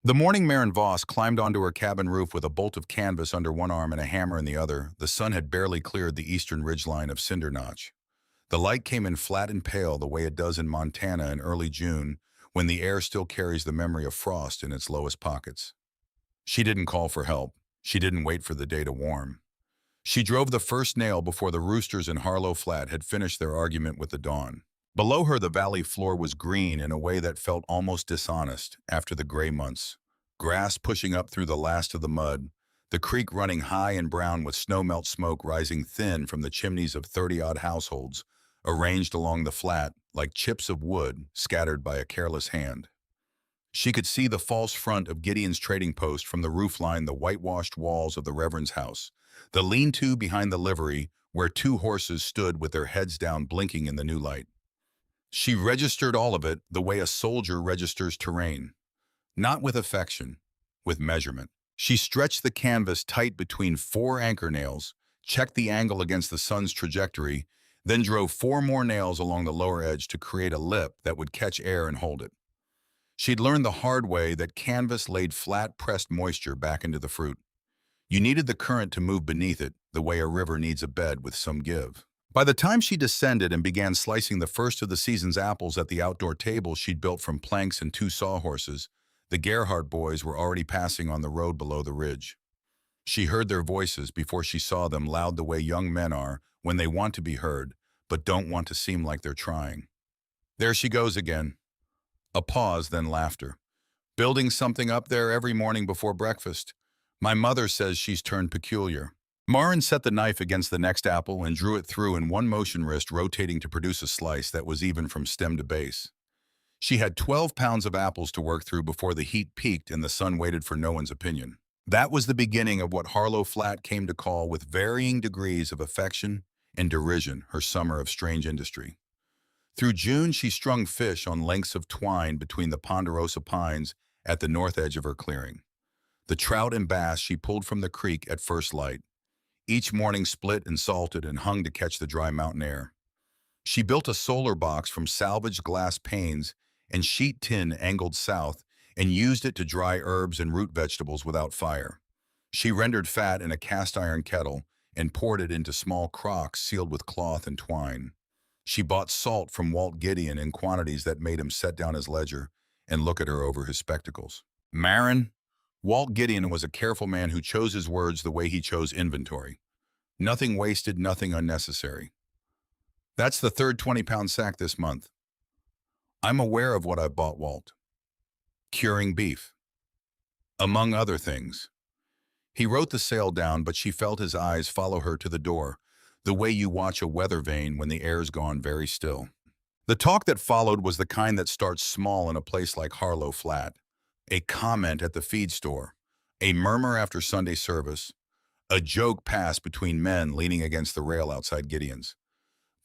The morning Maren Voss climbed onto her cabin roof with a bolt of canvas under one arm and a hammer in the other. The sun had barely cleared the eastern ridgeline of Cinder Notch. The light came in flat and pale the way it does in Montana in early June, when the air still carries the memory of frost in its lowest pockets. She didn't call for help. She didn't wait for the day to warm. She drove the first nail before the roosters in Harlow Flat had finished their argument with the dawn. Below her, the valley floor was green in a way that felt almost dishonest after the gray months. Grass pushing up through the last of the mud, the creek running high and brown with snowmelt smoke rising thin from the chimneys of 30-odd households, arranged along the flat like chips of wood scattered by a careless hand. She could see the false front of Gideon's trading post from the roofline, the whitewashed walls of the Reverend's house, the lean-to behind the livery where two horses stood with their heads down blinking in the new light. She registered all of it the way a soldier registers terrain, not with affection, with measurement. She stretched the canvas tight between four anchor nails, checked the angle against the sun's trajectory, then drove four more nails along the lower edge to create a lip that would catch air and hold it. She'd learned the hard way that canvas laid flat, pressed moisture back into the fruit. You needed the current to move beneath it, the way a river needs a bed with some give. By the time she descended and began slicing the first of the season's apples at the outdoor table she'd built from planks and two sawhorses, the Gerhardt boys were already passing on the road below the ridge. She heard their voices before she saw them, loud the way young men are when they want to be heard, but don't want to seem like they're trying. There she goes again. A pause, then laughter. Building something up there every morning before breakfast. My mother says she's turned peculiar. Maren set the knife against the next apple and drew it through in one motion, wrist rotating to produce a slice that was even from stem to base. She had 12 pounds of apples to work through before the heat peaked and the sun waited for no one's opinion. That was the beginning of what Harlow Flat came to call, with varying degrees of affection and derision, her summer of strange industry. Through June, she strung fish on lengths of twine between the ponderosa pines at the north edge of her clearing. The trout and bass she pulled from the creek at first light. Each morning split and salted and hung to catch the dry mountain air. She built a solar box from salvaged glass panes and sheet tin angled south and used it to dry herbs and root vegetables without fire. She rendered fat in a cast iron kettle and poured it into small crocks sealed with cloth and twine. She bought salt from Walt Gideon in quantities that made him set down his ledger and look at her over his spectacles. Maren, Walt Gideon was a careful man who chose his words the way he chose inventory. Nothing wasted, nothing unnecessary. That's the third 20-pound sack this month. I'm aware of what I bought, Walt. Curing beef. Among other things. He wrote the sale down, but she felt his eyes follow her to the door, the way you watch a weather vane when the air's gone very still. The talk that followed was the kind that starts small in a place like Harlow Flat. A comment at the feed store, a murmur after Sunday service, a joke passed between men leaning against the rail outside Gideon's.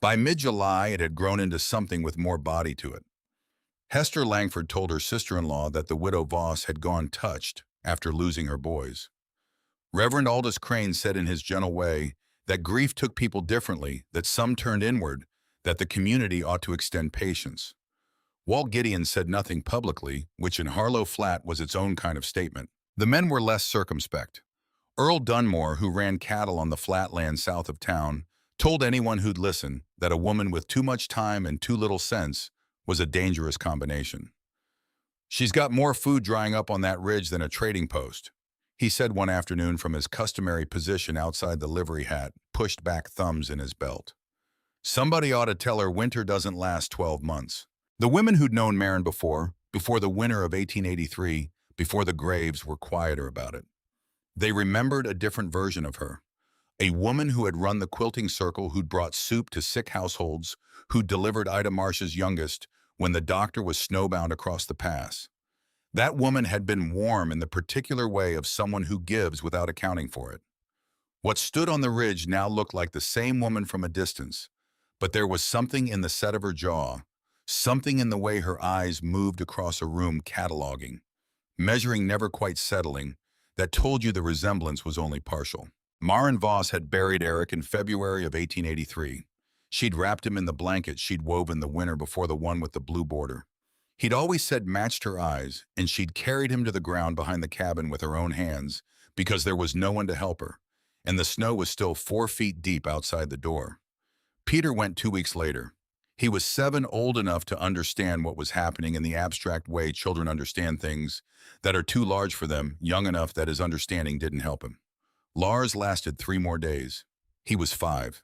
By mid-July, it had grown into something with more body to it. Hester Langford told her sister-in-law that the widow Voss had gone touched after losing her boys. Reverend Aldous Crane said in his gentle way that grief took people differently, that some turned inward, that the community ought to extend patience. Walt Gideon said nothing publicly, which in Harlow Flat was its own kind of statement. The men were less circumspect. Earl Dunmore, who ran cattle on the flatland south of town, told anyone who'd listen that a woman with too much time and too little sense was a dangerous combination. She's got more food drying up on that ridge than a trading post, he said one afternoon from his customary position outside the livery hat, pushed back thumbs in his belt. Somebody ought to tell her winter doesn't last 12 months. The women who'd known Maren before the winter of 1883, before the graves, were quieter about it. They remembered a different version of her. A woman who had run the quilting circle, who'd brought soup to sick households, who'd delivered Ida Marsh's youngest when the doctor was snowbound across the pass. That woman had been warm in the particular way of someone who gives without accounting for it. What stood on the ridge now looked like the same woman from a distance, but there was something in the set of her jaw, something in the way her eyes moved across a room, cataloging, measuring, never quite settling, that told you the resemblance was only partial. Maren Voss had buried Eric in February of 1883. She'd wrapped him in the blanket she'd woven the winter before the one with the blue border. He'd always said matched her eyes, and she'd carried him to the ground behind the cabin with her own hands because there was no one to help her, and the snow was still 4 feet deep outside the door. Peter went 2 weeks later. He was 7, old enough to understand what was happening in the abstract way children understand things that are too large for them, young enough that his understanding didn't help him. Lars lasted 3 more days. He was 5.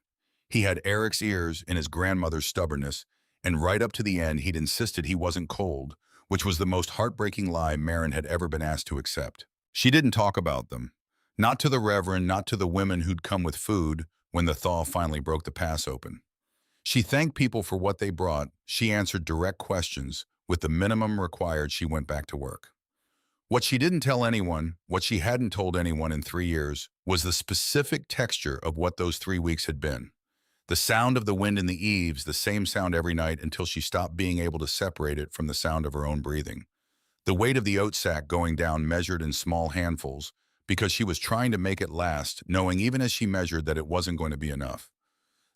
He had Eric's ears and his grandmother's stubbornness, and right up to the end he'd insisted he wasn't cold, which was the most heartbreaking lie Maren had ever been asked to accept. She didn't talk about them. Not to the reverend, not to the women who'd come with food when the thaw finally broke the pass open. She thanked people for what they brought. She answered direct questions. With the minimum required, she went back to work. What she didn't tell anyone, what she hadn't told anyone in 3 years, was the specific texture of what those 3 weeks had been. The sound of the wind in the eaves, the same sound every night until she stopped being able to separate it from the sound of her own breathing. The weight of the oat sack going down measured in small handfuls because she was trying to make it last, knowing even as she measured that it wasn't going to be enough.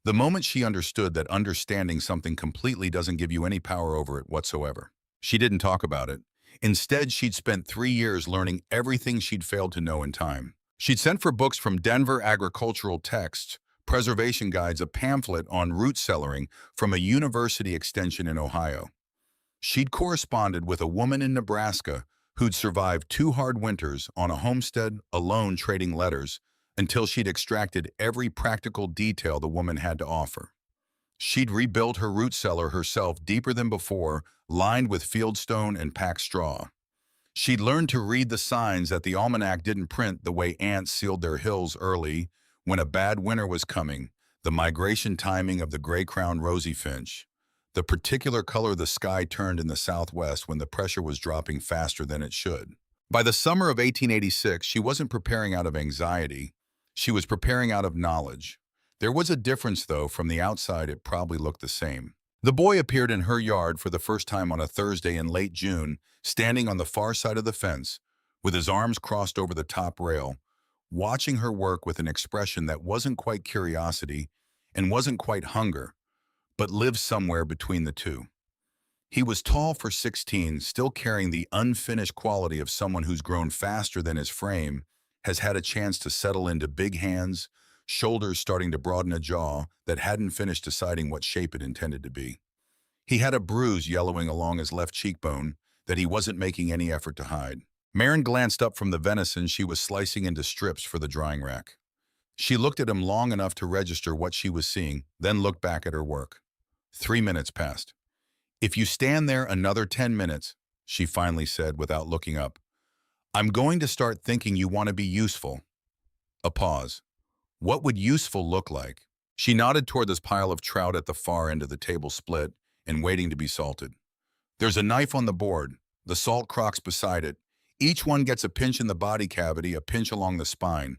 The moment she understood that understanding something completely doesn't give you any power over it whatsoever. She didn't talk about it. Instead, she'd spent 3 years learning everything she'd failed to know in time. She'd sent for books from Denver agricultural texts, preservation guides, a pamphlet on root cellaring from a university extension in Ohio. She'd corresponded with a woman in Nebraska who'd survived 2 hard winters on a homestead, alone trading letters, until she'd extracted every practical detail the woman had to offer. She'd rebuilt her root cellar herself deeper than before, lined with fieldstone and packed straw. She'd learned to read the signs that the almanac didn't print the way ants sealed their hills early, when a bad winter was coming, the migration timing of the gray-crowned rosy finch, the particular color the sky turned in the southwest when the pressure was dropping faster than it should. By the summer of 1886, she wasn't preparing out of anxiety. She was preparing out of knowledge. There was a difference, though. From the outside, it probably looked the same. The boy appeared in her yard for the first time on a Thursday in late June, standing on the far side of the fence, with his arms crossed over the top rail, watching her work with an expression that wasn't quite curiosity and wasn't quite hunger, but lived somewhere between the two. He was tall for 16, still carrying the unfinished quality of someone who's grown faster than his frame, has had a chance to settle into big hands, shoulders starting to broaden, a jaw that hadn't finished deciding what shape it intended to be. He had a bruise yellowing along his left cheekbone that he wasn't making any effort to hide. Maren glanced up from the venison she was slicing into strips for the drying rack. She looked at him long enough to register what she was seeing, then looked back at her work. 3 minutes passed. "If you stand there another 10 minutes, she finally said without looking up, "I'm going to start thinking you want to be useful." A pause. What would useful look like? She nodded toward this pile of trout at the far end of the table, split and waiting to be salted. "There's a knife on the board, the salt crocks beside it. Each one gets a pinch in the body cavity, a pinch along the spine.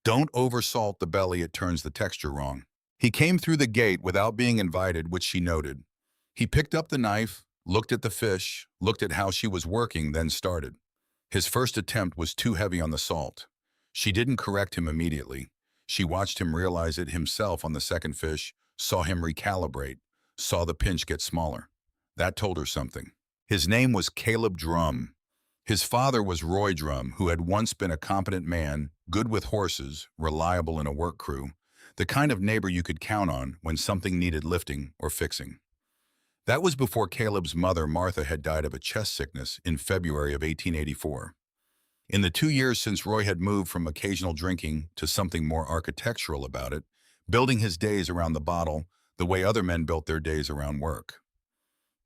Don't oversalt the belly, it turns the texture wrong." He came through the gate without being invited, which she noted. He picked up the knife, looked at the fish, looked at how she was working, then started. His first attempt was too heavy on the salt. She didn't correct him immediately. She watched him realize it himself on the second fish, saw him recalibrate, saw the pinch get smaller. That told her something. His name was Caleb Drum. His father was Roy Drum, who had once been a competent man, good with horses, reliable in a work crew, the kind of neighbor you could count on when something needed lifting or fixing. That was before Caleb's mother, Martha, had died of a chest sickness in February of 1884. In the 2 years since Roy had moved from occasional drinking to something more architectural about it, building his days around the bottle the way other men built their days around work.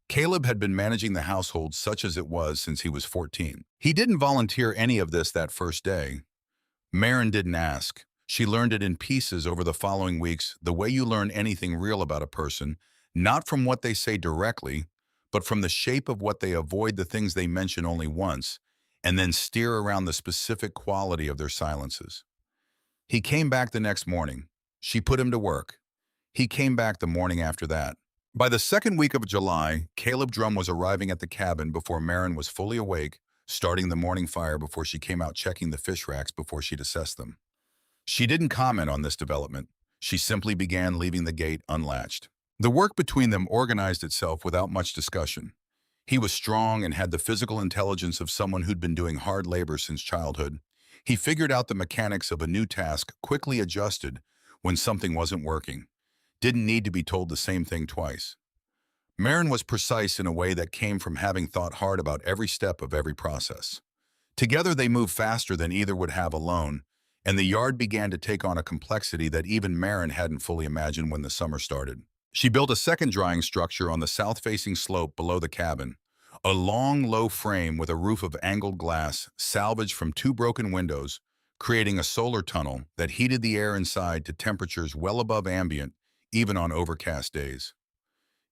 Caleb had been managing the household such as it was since he was 14. He didn't volunteer any of this that first day. Maren didn't ask. She learned it in pieces over the following weeks, the way you learn anything real about a person, not from what they say directly, but from the shape of what they avoid, the things they mention only once, and then steer around the specific quality of their silences. He came back the next morning. She put him to work. He came back the morning after that. By the second week of July, Caleb Drum was arriving at the cabin before Maren was fully awake, starting the morning fire before she came out, checking the fish racks before she'd assessed them. She didn't comment on this development. She simply began leaving the gate unlatched. The work between them organized itself without much discussion. He was strong and had the physical intelligence of someone who'd been doing hard labor since childhood. He figured out the mechanics of a new task, quickly adjusted when something wasn't working. Didn't need to be told the same thing twice. Marin was precise in a way that came from having thought hard about every step of every process. Together they moved faster than either would have alone, and the yard began to take on a complexity that even Marin hadn't fully imagined when the summer started. She built a second drying structure on the south-facing slope below the cabin, a long, low frame with a roof of angled glass salvaged from two broken windows, creating a solar tunnel that heated the air inside to temperatures well above ambient, even on overcast days.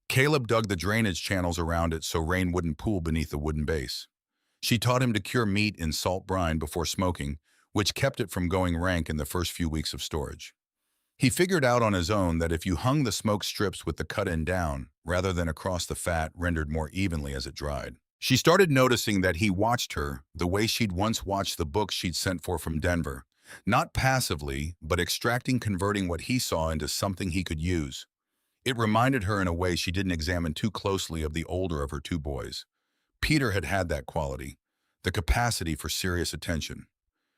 Caleb dug the drainage channels around it so rain wouldn't pool beneath the wooden base. She taught him to cure meat in salt brine before smoking, which kept it from going rank in the first few weeks of storage. He figured out on his own that if you hung the smoke strips with the cut end down, rather than across the fat rendered more evenly as it dried. She started noticing that he watched her the way she'd once watched the books she'd sent for from Denver, not passively, but converting what he saw into something he could use. It reminded her in a way she didn't examine too closely of the older of her two boys. Peter had that quality, the capacity for serious attention.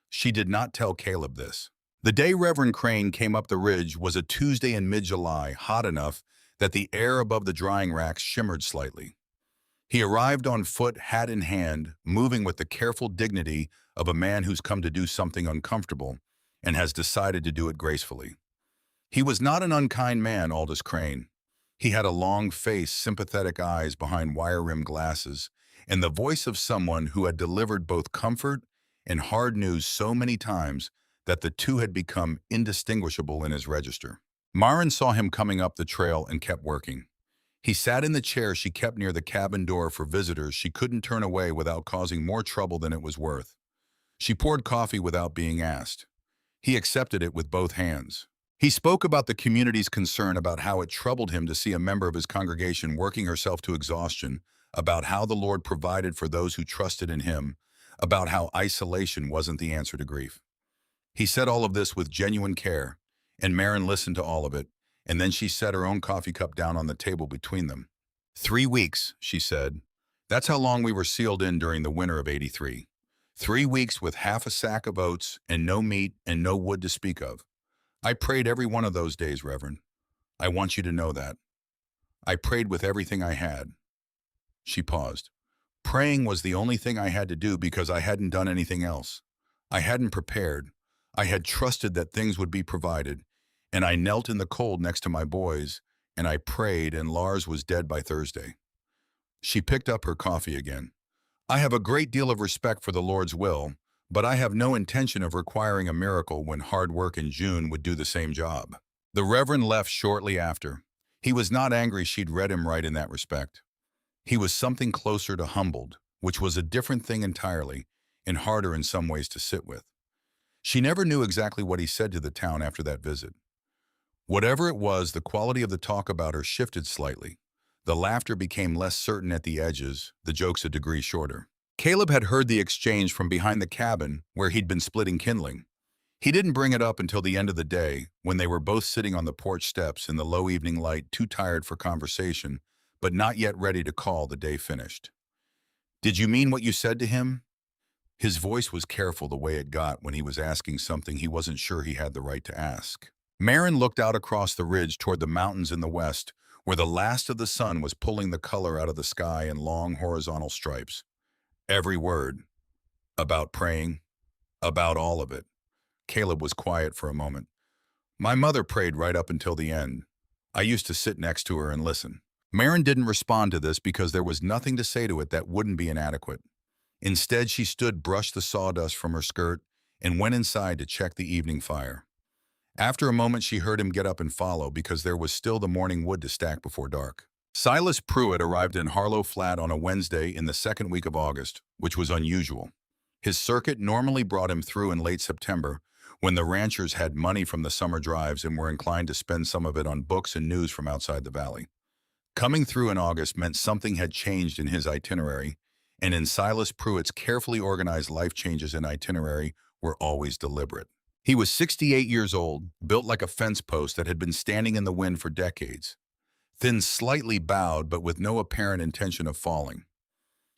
She did not tell Caleb this. The day Reverend Crane came up the ridge was a Tuesday in mid-July, hot enough that the air above the drying racks shimmered slightly. He arrived on foot, hat in hand, moving with the careful dignity of a man who's come to do something uncomfortable and has decided to do it gracefully. He was not an unkind man, Aldous Crane. He had a long face, sympathetic eyes behind wire-rimmed glasses, and the voice of someone who had delivered both comfort and hard news so many times that the two had become indistinguishable in his register. Marin saw him coming up the trail and kept working. He sat in the chair she kept near the cabin door for visitors she couldn't turn away without causing more trouble than it was worth. She poured coffee without being asked. He accepted it with both hands. He spoke about the community's concern about how it troubled him to see a member of his congregation working herself to exhaustion, about how the Lord provided for those who trusted in him, about how isolation wasn't the answer to grief. He said all of this with genuine care, and Marin listened to all of it, and then she set her own coffee cup down on the table between them. 3 weeks, she said. That's how long we were sealed in during the winter of '83. 3 weeks with half a sack of oats and no meat and no wood to speak of. I prayed every one of those days, Reverend. I want you to know that. I prayed with everything I had. She paused. Praying was the only thing I had to do because I hadn't done anything else. I hadn't prepared. I had trusted that things would be provided, and I knelt in the cold next to my boys, and I prayed, and Lars was dead by Thursday. She picked up her coffee again. I have a great deal of respect for the Lord's will, but I have no intention of requiring a miracle when hard work in June would do the same job. The Reverend left shortly after. He was not angry she'd read him right in that respect. He was something closer to humbled, which was a different thing entirely, and harder in some ways to sit with. She never knew exactly what he said to the town after that visit. Whatever it was, the quality of the talk about her shifted slightly. The laughter became less certain at the edges, the jokes a degree shorter. Caleb had heard the exchange from behind the cabin where he'd been splitting kindling. He didn't bring it up until the end of the day, when they were both sitting on the porch steps in the low evening light, too tired for conversation, but not yet ready to call the day finished. Did you mean what you said to him? His voice was careful the way it got when he was asking something he wasn't sure he had the right to ask. Marin looked out across the ridge toward the mountains in the west, where the last of the sun was pulling the color out of the sky in long horizontal stripes. Every word. About praying. About all of it. Caleb was quiet for a moment. My mother prayed right up until the end. I used to sit next to her and listen. Marin didn't respond to this because there was nothing to say to it that wouldn't be inadequate. Instead, she stood, brushed the sawdust from her skirt, and went inside to check the evening fire. After a moment, she heard him get up and follow because there was still the morning wood to stack before dark. Silas Pruitt arrived in Harlow Flat on a Wednesday in the second week of August, which was unusual. His circuit normally brought him through in late September, when the ranchers had money from the summer drives and were inclined to spend some of it on books and news from outside the valley. Coming through in August meant something had changed in his itinerary, and in Silas Pruitt's carefully organized life, changes in itinerary were always deliberate. He was 68 years old, built like a fence post that had been standing in the wind for decades. Thin, slightly bowed, but with no apparent intention of falling.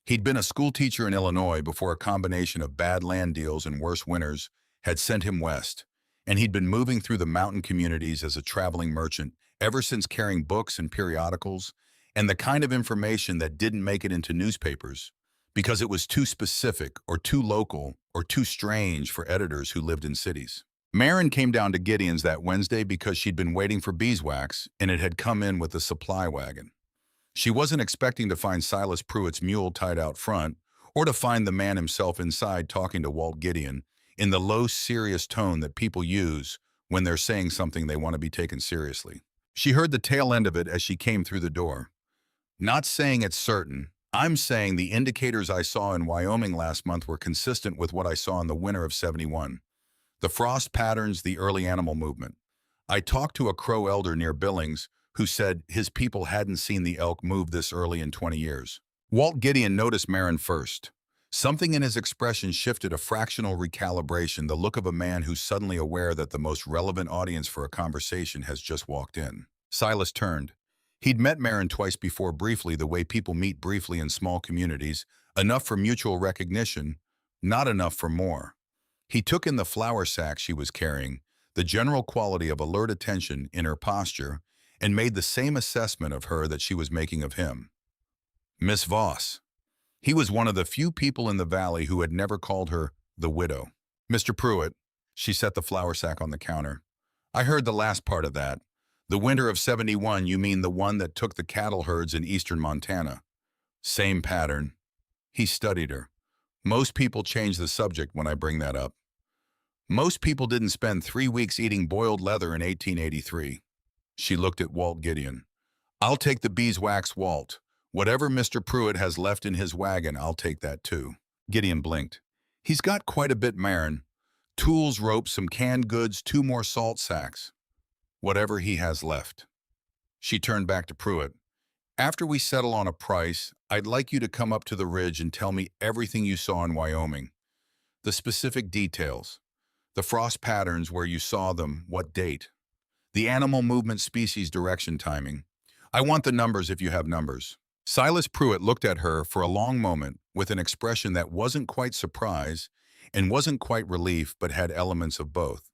He'd been a schoolteacher in Illinois before a combination of bad land deals and worse winters had sent him west, and he'd been moving through the mountain communities as a traveling merchant ever since, carrying books and periodicals and the kind of information that didn't make it into newspapers because it was too specific or too local or too strange for editors who lived in cities. Marin came down to Gideon's that Wednesday because she'd been waiting for beeswax and it had come in with a supply wagon. She wasn't expecting to find Silas Pruitt's mule tied out front, or to find the man himself inside talking to Walt Gideon in the low, serious tone that people use when they're saying something they want to be taken seriously. She heard the tail end of it as she came through the door. "Not saying it's certain. I'm saying the indicators I saw in Wyoming last month were consistent with what I saw in the winter of '71. The frost patterns, the early animal movement. I talked to a Crow elder near Billings who said his people hadn't seen the elk move this early in 20 years. Walt Gideon noticed Marin first. Something in his expression shifted, a fractional recalibration, the look of a man who's suddenly aware that the most relevant audience for a conversation has just walked in. Silas turned. He'd met Marin twice before, briefly, the way people meet briefly in small communities, enough for mutual recognition, not enough for more. He took in the flour sack she was carrying, the general quality of alert attention in her posture, and made the same assessment of her that she was making of him. Miss Voss. He was one of the few people in the valley who had never called her the widow. "Mr. Pruitt." She set the flour sack on the counter. "I heard the last part of that. The winter of '71, you mean the one that took the cattle herds in eastern Montana?" "Same pattern." He studied her. "Most people change the subject when I bring that up. Most people didn't spend 3 weeks eating boiled leather in 1883. She looked at Walt Gideon. "I'll take the beeswax, Walt. Whatever Mr. Pruitt has left in his wagon, I'll take that too." Gideon blinked. "He's got quite a bit, Marin. Tools, ropes, some canned goods, 2 more salt sacks. Whatever he has left." She turned back to Pruitt. "After we settle on a price, I'd like you to come up to the ridge and tell me everything you saw in Wyoming. The specific details. The frost patterns, where you saw them, what date. The animal movement, species, direction, timing. I want the numbers if you have numbers." Silas Pruitt looked at her for a long moment with an expression that wasn't quite surprise and wasn't quite relief, but had elements of both.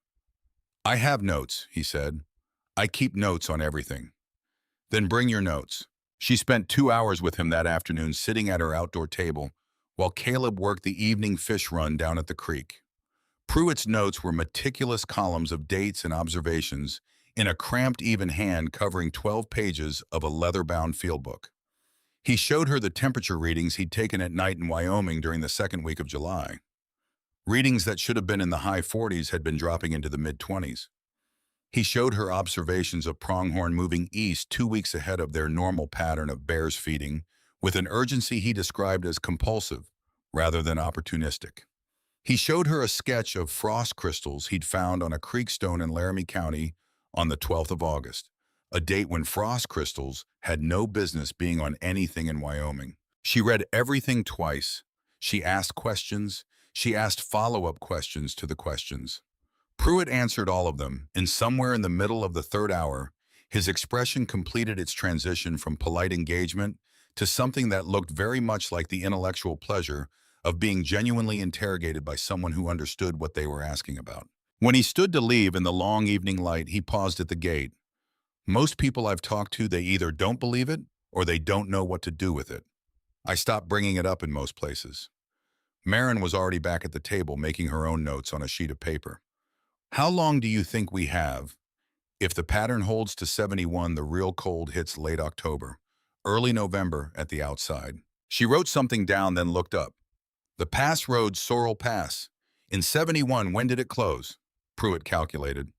"I have notes," he said. "I keep notes on everything." "Then bring your notes." She spent 2 hours with him that afternoon, sitting at her outdoor table, while Caleb worked the evening fish run down at the creek. Pruitt's notes were meticulous columns of dates and observations in a cramped, even hand covering 12 pages of a leather-bound field book. He showed her the temperature readings he'd taken at night in Wyoming during the second week of July. Readings that should have been in the high 40s had been dropping into the mid-20s. He showed her observations of pronghorn moving east 2 weeks ahead of their normal pattern of bears feeding, with an urgency he described as compulsive rather than opportunistic. He showed her a sketch of frost crystals he'd found on a creek stone in Laramie County on the 12th of August, a date when frost crystals had no business being on anything in Wyoming. She read everything twice. She asked questions. She asked follow-up questions to the questions. Pruitt answered all of them, and somewhere in the middle of the third hour, his expression completed its transition from polite engagement to something that looked very much like the intellectual pleasure of being genuinely interrogated by someone who understood what they were asking about. When he stood to leave in the long evening light, he paused at the gate. "Most people I've talked to, they either don't believe it or they don't know what to do with it. I stopped bringing it up in most places." Marin was already back at the table, making her own notes on a sheet of paper. "How long do you think we have? If the pattern holds to '71, the real cold hits late October, early November at the outside." She wrote something down, then looked up. "The pass road, Sorrel Pass. In '71, when did it close?" Pruitt calculated.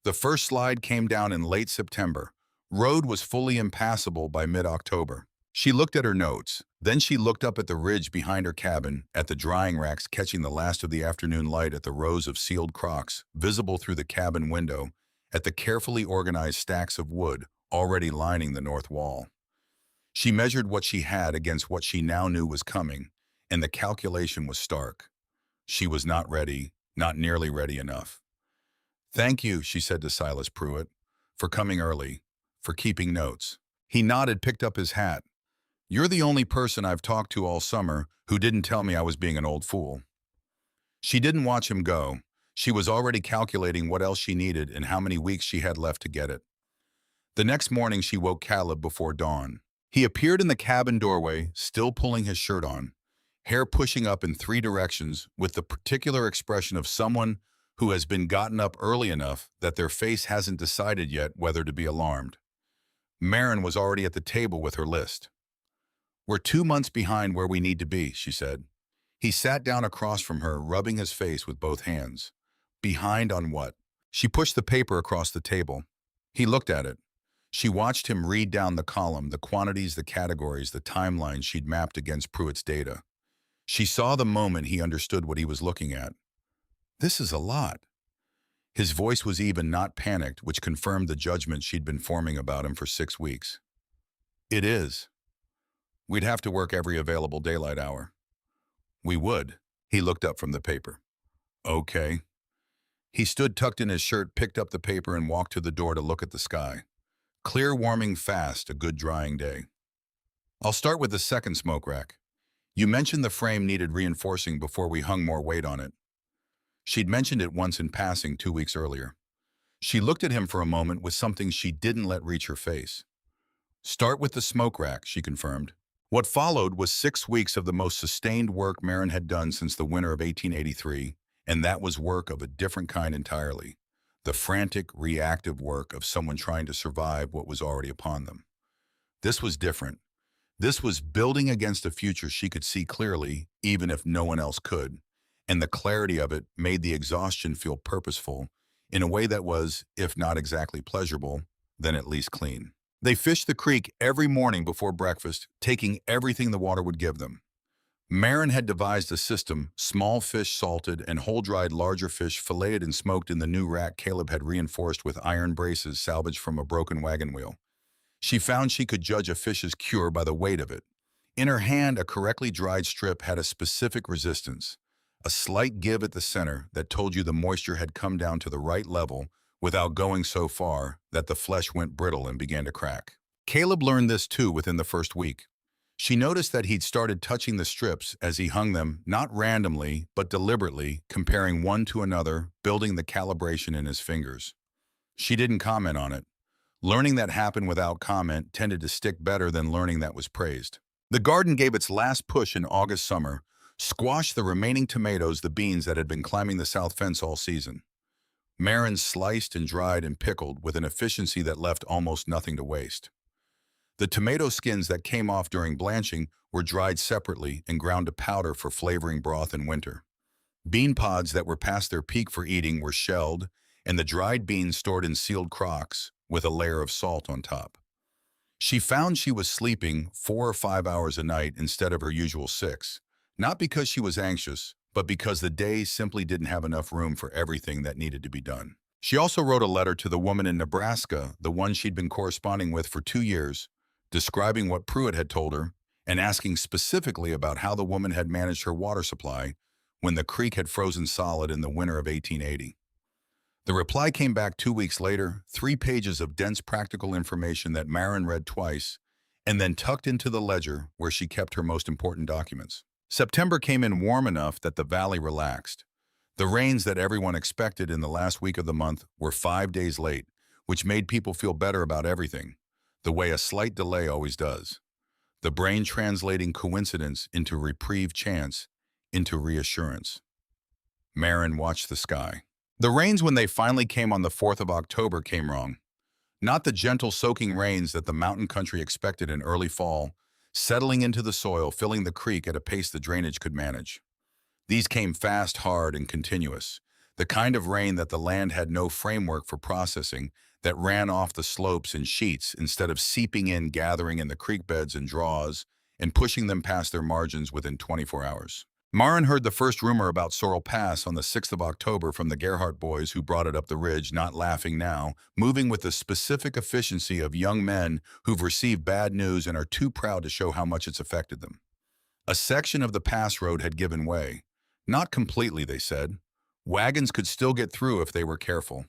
"The first slide came down in late September. Road was fully impassable by mid-October." She looked at her notes. Then she looked up at the ridge behind her cabin, at the drying racks catching the last of the afternoon light, at the rows of sealed crocks visible through the cabin window, at the carefully organized stacks of wood already lining the north wall. She measured what she had against what she now knew was coming, and the calculation was stark. She was not ready, not nearly ready enough. "Thank you," she said to Silas Pruitt, "for coming early, for keeping notes." He nodded, picked up his hat. You're the only person I've talked to all summer who didn't tell me I was being an old fool. She didn't watch him go. She was already calculating what else she needed and how many weeks she had left to get it. The next morning, she woke Caleb before dawn. He appeared in the cabin doorway, still pulling his shirt on, hair pushing up in three directions with the particular expression of someone who has been gotten up early enough that their face hasn't decided yet whether to be alarmed. Marin was already at the table with her list. "We're 2 months behind where we need to be," she said. He sat down across from her, rubbing his face with both hands. Behind on what? She pushed the paper across the table. He looked at it. She watched him read down the column, the quantities, the categories, the timelines she'd mapped against Pruitt's data. She saw the moment he understood what he was looking at. "This is a lot." His voice was even, not panicked, which confirmed the judgment she'd been forming about him for 6 weeks. "It is. We'd have to work every available daylight hour." "We would." He looked up from the paper. "Okay." He stood tucked in his shirt, picked up the paper, and walked to the door to look at the sky. Clear, warming fast, a good drying day. "I'll start with the second smoke rack. You mentioned the frame needed reinforcing before we hung more weight on it." She'd mentioned it once in passing 2 weeks earlier. She looked at him for a moment with something she didn't let reach her face. "Start with the smoke rack," she confirmed. What followed was 6 weeks of the most sustained work Marin had done since the winter of 1883, and that was work of a different kind entirely. The frantic, reactive work of someone trying to survive what was already upon them. This was different. This was building against a future she could see clearly, even if no one else could, and the clarity of it made the exhaustion feel purposeful, in a way that was, if not exactly pleasurable, then at least clean. They fished the creek every morning before breakfast, taking everything the water would give them. Marin had devised a system: small fish salted and whole-dried, larger fish filleted and smoked in the new rack Caleb had reinforced with iron braces salvaged from a broken wagon wheel. She found she could judge a fish's cure by the weight of it. In her hand, a correctly dried strip had a specific resistance, a slight give at the center that told you the moisture had come down to the right level without going so far that the flesh went brittle and began to crack. Caleb learned this too within the first week. She noticed that he'd started touching the strips as he hung them, not randomly, but deliberately, comparing one to another, building the calibration in his fingers. She didn't comment on it. Learning that happened without comment tended to stick better than learning that was praised. The garden gave its last push in August summer, squashed the remaining tomatoes, the beans that had been climbing the south fence all season. Marin sliced and dried and pickled with an efficiency that left almost nothing to waste. The tomato skins that came off during blanching were dried separately and ground to powder for flavoring broth in winter. Bean pods that were past their peak for eating were shelled, and the dried beans stored in sealed crocks with a layer of salt on top. She found she was sleeping 4 or 5 hours a night instead of her usual 6, not because she was anxious, but because the day simply didn't have enough room for everything that needed to be done. She also wrote a letter to the woman in Nebraska, the one she'd been corresponding with for 2 years, describing what Pruitt had told her and asking specifically about how the woman had managed her water supply when the creek had frozen solid in the winter of 1880. The reply came back 2 weeks later, 3 pages of dense practical information that Marin read twice and then tucked into the ledger where she kept her most important documents. September came in warm enough that the valley relaxed. The rains that everyone expected in the last week of the month were 5 days late, which made people feel better about everything, the way a slight delay always does. The brain translating coincidence into reprieve, chance into reassurance. Marin watched the sky. The rains, when they finally came on the 4th of October, came wrong. Not the gentle soaking rains that the mountain country expected in early fall, settling into the soil, filling the creek at a pace the drainage could manage. These came fast, hard, and continuous, the kind of rain that the land had no framework for processing, that ran off the slopes in sheets instead of seeping in, gathering in the creek beds and draws, and pushing them past their margins within 24 hours. Marin heard the first rumor about Sorrel Pass on the 6th of October from the Gerhardt boys who brought it up the ridge, not laughing now, moving with the specific efficiency of young men who've received bad news and are too proud to show how much it's affected them. A section of the pass road had given way. Not completely, they said. Wagons could still get through if they were careful.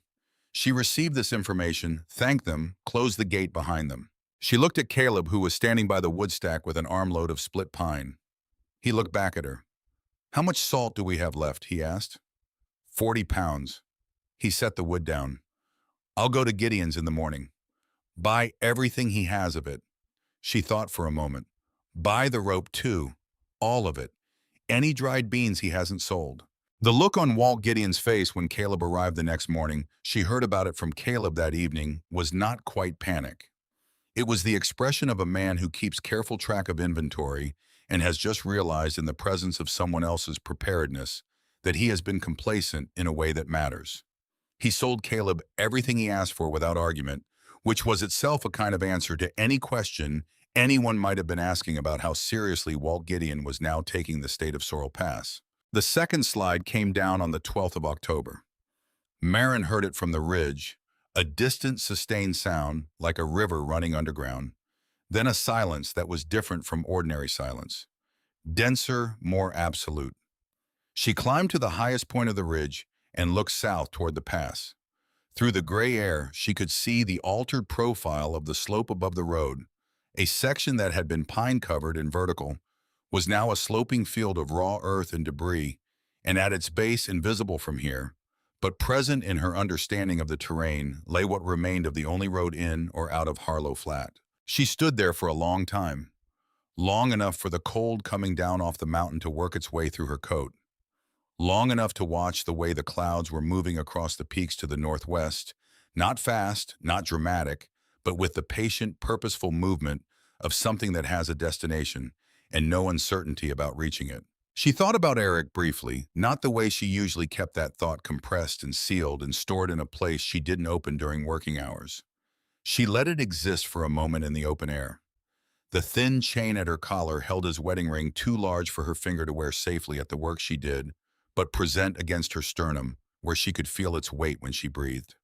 She received this information, thanked them, closed the gate behind them. She looked at Caleb, who was standing by the woodstack with an armload of split pine. He looked back at her. "How much salt do we have left?" he asked. 40 pounds. He set the wood down. "I'll go to Gideon's in the morning. Buy everything he has of it." She thought for a moment. "Buy the rope too. All of it. Any dried beans he hasn't sold." The look on Walt Gideon's face when Caleb arrived the next morning, she heard about it from Caleb that evening, was not quite panic. It was the expression of a man who keeps careful track of inventory and has just realized in the presence of someone else's preparedness that he has been complacent in a way that matters. He sold Caleb everything he asked for without argument, which was itself a kind of answer to any question anyone might have been asking about how seriously Walt Gideon was now taking the state of Sorrel Pass. The second slide came down on the 12th of October. Marin heard it from the ridge, a distant, sustained sound like a river running underground, then a silence that was different from ordinary silence, denser, more absolute. She climbed to the highest point of the ridge and looked south toward the pass. Through the gray air, she could see the altered profile of the slope above the road. A section that had been pine-covered and vertical was now a sloping field of raw earth and debris, and at its base, invisible from here, but present in her understanding of the terrain, lay what remained of the only road in or out of Harlow Flat. She stood there for a long time, long enough for the cold coming down off the mountain to work its way through her coat, long enough to watch the way the clouds were moving across the peaks to the northwest, not fast, not dramatic, but with the patient, purposeful movement of something that has a destination and no uncertainty about reaching it. She thought about Eric briefly, not the way she usually kept that thought compressed and sealed and stored in a place she didn't open during working hours. She let it exist for a moment in the open air. The thin chain at her collar held his wedding ring too large for her finger to wear safely at the work she did, but present against her sternum, where she could feel its weight when she breathed.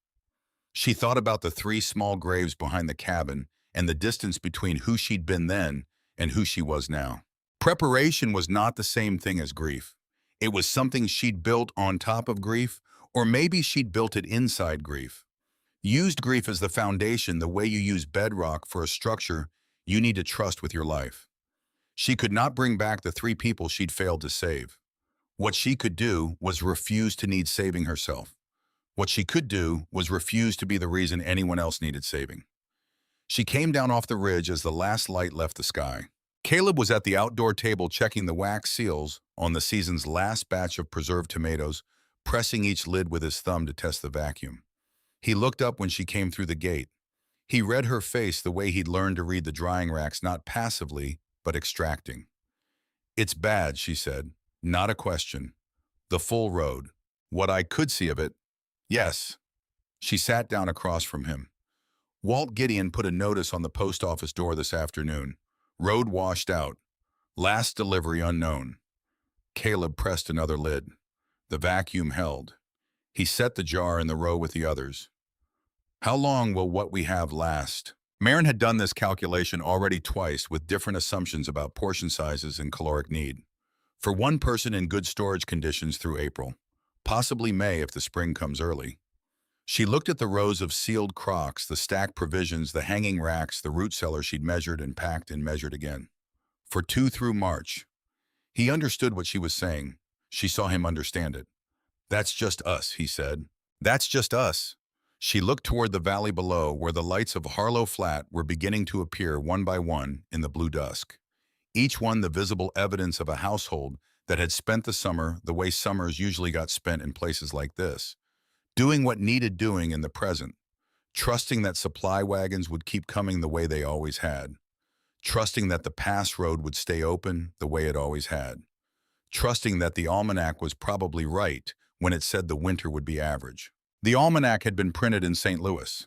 She thought about the 3 small graves behind the cabin and the distance between who she'd been then and who she was now. Preparation was not the same thing as grief. It was something she'd built on top of grief, or maybe she'd built it inside grief. Used grief as the foundation, the way you use bedrock for a structure you need to trust with your life. She could not bring back the 3 people she'd failed to save. What she could do was refuse to need saving herself. What she could do was refuse to be the reason anyone else needed saving. She came down off the ridge as the last light left the sky. Caleb was at the outdoor table checking the wax seals on the season's last batch of preserved tomatoes, pressing each lid with his thumb to test the vacuum. He looked up when she came through the gate. He read her face the way he'd learned to read the drying racks, not passively, but extracting. "It's bad," she said. "Not a question. The full road. What I could see of it, yes." She sat down across from him. "Walt Gideon put a notice on the post office door this afternoon. Road washed out. Last delivery unknown." Caleb pressed another lid. The vacuum held. He set the jar in the row with the others. "How long will what we have last?" Marin had done this calculation already twice with different assumptions about portion sizes and caloric need. For one person in good storage conditions through April, possibly May if the spring comes early. She looked at the rows of sealed crocks, the stacked provisions, the hanging racks, the root cellar she'd measured and packed and measured again. For 2 through March. He understood what she was saying. She saw him understand it. "That's just us," he said. "That's just us." She looked toward the valley below, where the lights of Harlow Flat were beginning to appear one by one in the blue dusk. Each one the visible evidence of a household that had spent the summer the way summers usually got spent in places like this, doing what needed doing in the present, trusting that supply wagons would keep coming the way they always had, trusting that the pass road would stay open the way it always had, trusting that the almanac was probably right when it said the winter would be average. The almanac had been printed in St. Louis.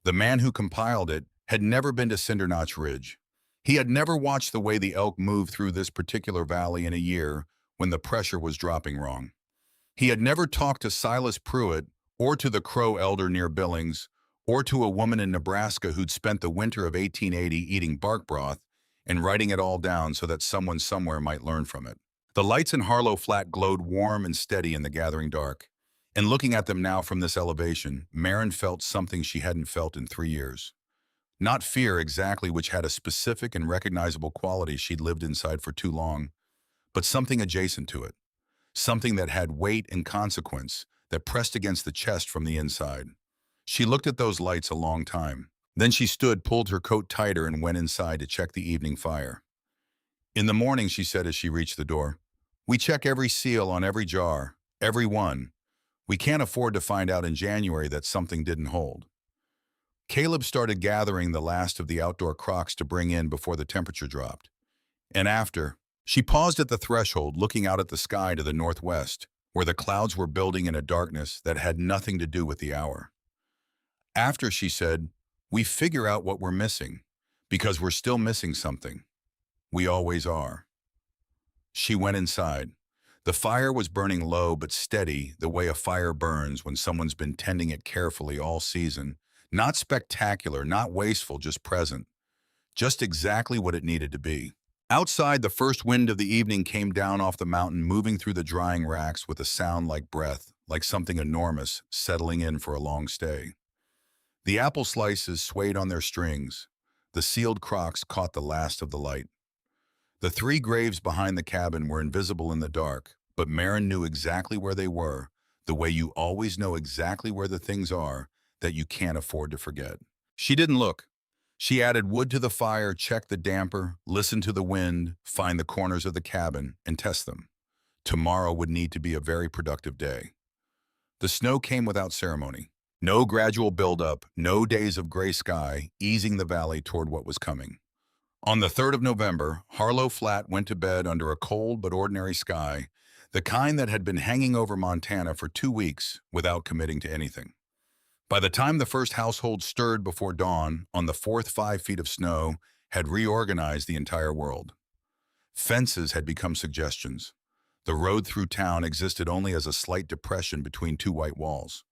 The man who compiled it had never been to Cinder Notch Ridge. He had never watched the way the elk moved through this particular valley in a year when the pressure was dropping wrong. He had never talked to Silas Pruitt or to the Crow elder near Billings, or to a woman in Nebraska who'd spent the winter of 1880 eating bark broth and writing it all down so that someone somewhere might learn from it. The lights in Harlow Flat glowed warm and steady in the gathering dark, and looking at them now from this elevation, Marin felt something she hadn't felt in 3 years. Not fear exactly, which had a specific and recognizable quality she'd lived inside for too long, but something adjacent to it. Something that had weight and consequence, that pressed against the chest from the inside. She looked at those lights a long time. Then she stood, pulled her coat tighter, and went inside to check the evening fire. In the morning, she said as she reached the door, "We check every seal on every jar, every one. We can't afford to find out in January that something didn't hold." Caleb started gathering the last of the outdoor crocks to bring in before the temperature dropped. And after, she paused at the threshold, looking out at the sky to the northwest, where the clouds were building in a darkness that had nothing to do with the hour. After, she said, "We figure out what we're missing, because we're still missing something. We always are." She went inside. The fire was burning low but steady, the way a fire burns when someone's been tending it carefully all season. Not spectacular, not wasteful, just present. Just exactly what it needed to be. Outside, the first wind of the evening came down off the mountain, moving through the drying racks with a sound like breath, like something enormous settling in for a long stay. The apple slices swayed on their strings. The sealed crocks caught the last of the light. The three graves behind the cabin were invisible in the dark, but Marin knew exactly where they were, the way you always know exactly where the things are that you can't afford to forget. She didn't look. She added wood to the fire, checked the damper, listened to the wind, find the corners of the cabin, and test them. Tomorrow would need to be a very productive day. The snow came without ceremony. No gradual buildup, no days of gray sky, easing the valley toward what was coming. On the 3rd of November, Harlow Flat went to bed under a cold but ordinary sky, the kind that had been hanging over Montana for 2 weeks without committing to anything. By the time the first household stirred before dawn, on the fourth 5 feet of snow had reorganized the entire world. Fences had become suggestions. The road through town existed only as a slight depression between two white walls.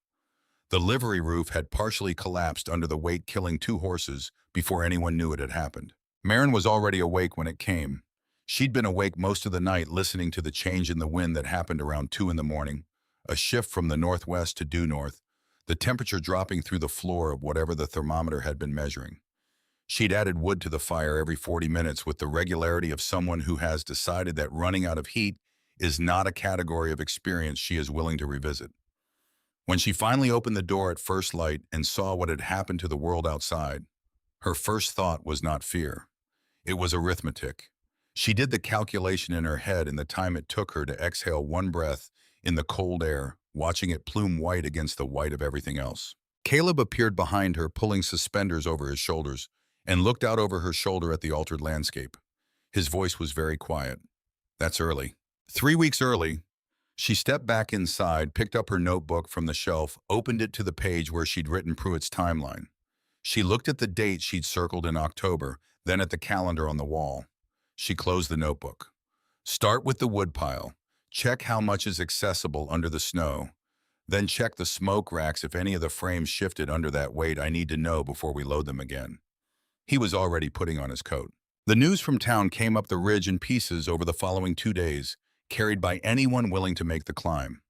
The livery roof had partially collapsed under the weight, killing 2 horses before anyone knew it had happened. Marin was already awake when it came. She'd been awake most of the night, listening to the change in the wind that happened around 2 in the morning, a shift from the northwest to due north, the temperature dropping through the floor of whatever the thermometer had been measuring. She'd added wood to the fire every 40 minutes with the regularity of someone who has decided that running out of heat is not a category of experience she is willing to revisit. When she finally opened the door at first light and saw what had happened to the world outside, her first thought was not fear. It was arithmetic. She did the calculation in her head in the time it took her to exhale one breath in the cold air, watching it plume white against the white of everything else. Caleb appeared behind her, pulling suspenders over his shoulders, and looked out over her shoulder at the altered landscape. His voice was very quiet. "That's early." 3 weeks early. She stepped back inside, picked up her notebook from the shelf, opened it to the page where she'd written Pruitt's timeline. She looked at the date she'd circled in October, then at the calendar on the wall. She closed the notebook. Start with the woodpile. Check how much is accessible under the snow. Then check the smoke racks if any of the frames shifted under that weight. I need to know before we load them again. He was already putting on his coat. The news from town came up the ridge in pieces over the following 2 days, carried by anyone willing to make the climb.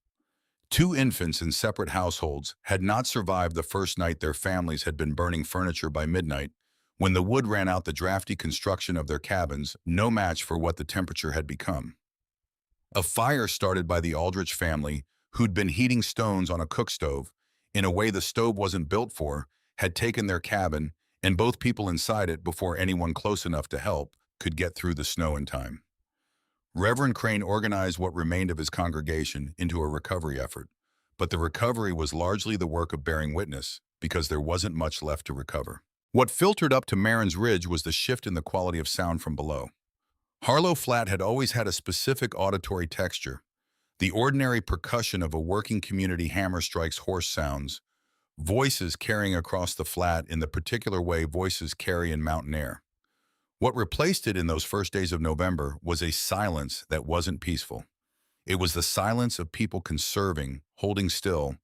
2 infants in separate households had not survived the first night their families had been burning furniture by midnight, when the wood ran out the drafty construction of their cabins, no match for what the temperature had become. A fire started by the Aldrich family, who'd been heating stones on a cook stove, in a way the stove wasn't built for, had taken their cabin, and both people inside it, before anyone close enough to help could get through the snow in time. Reverend Crane organized what remained of his congregation into a recovery effort, but the recovery was largely the work of bearing witness, because there wasn't much left to recover. What filtered up to Marin's Ridge was the shift in the quality of sound from below. Harlow Flat had always had a specific auditory texture. The ordinary percussion of a working community hammer strikes hoarse sounds, voices carrying across the flat in the particular way voices carry in mountain air. What replaced it in those first days of November was a silence that wasn't peaceful. It was the silence of people conserving, holding still,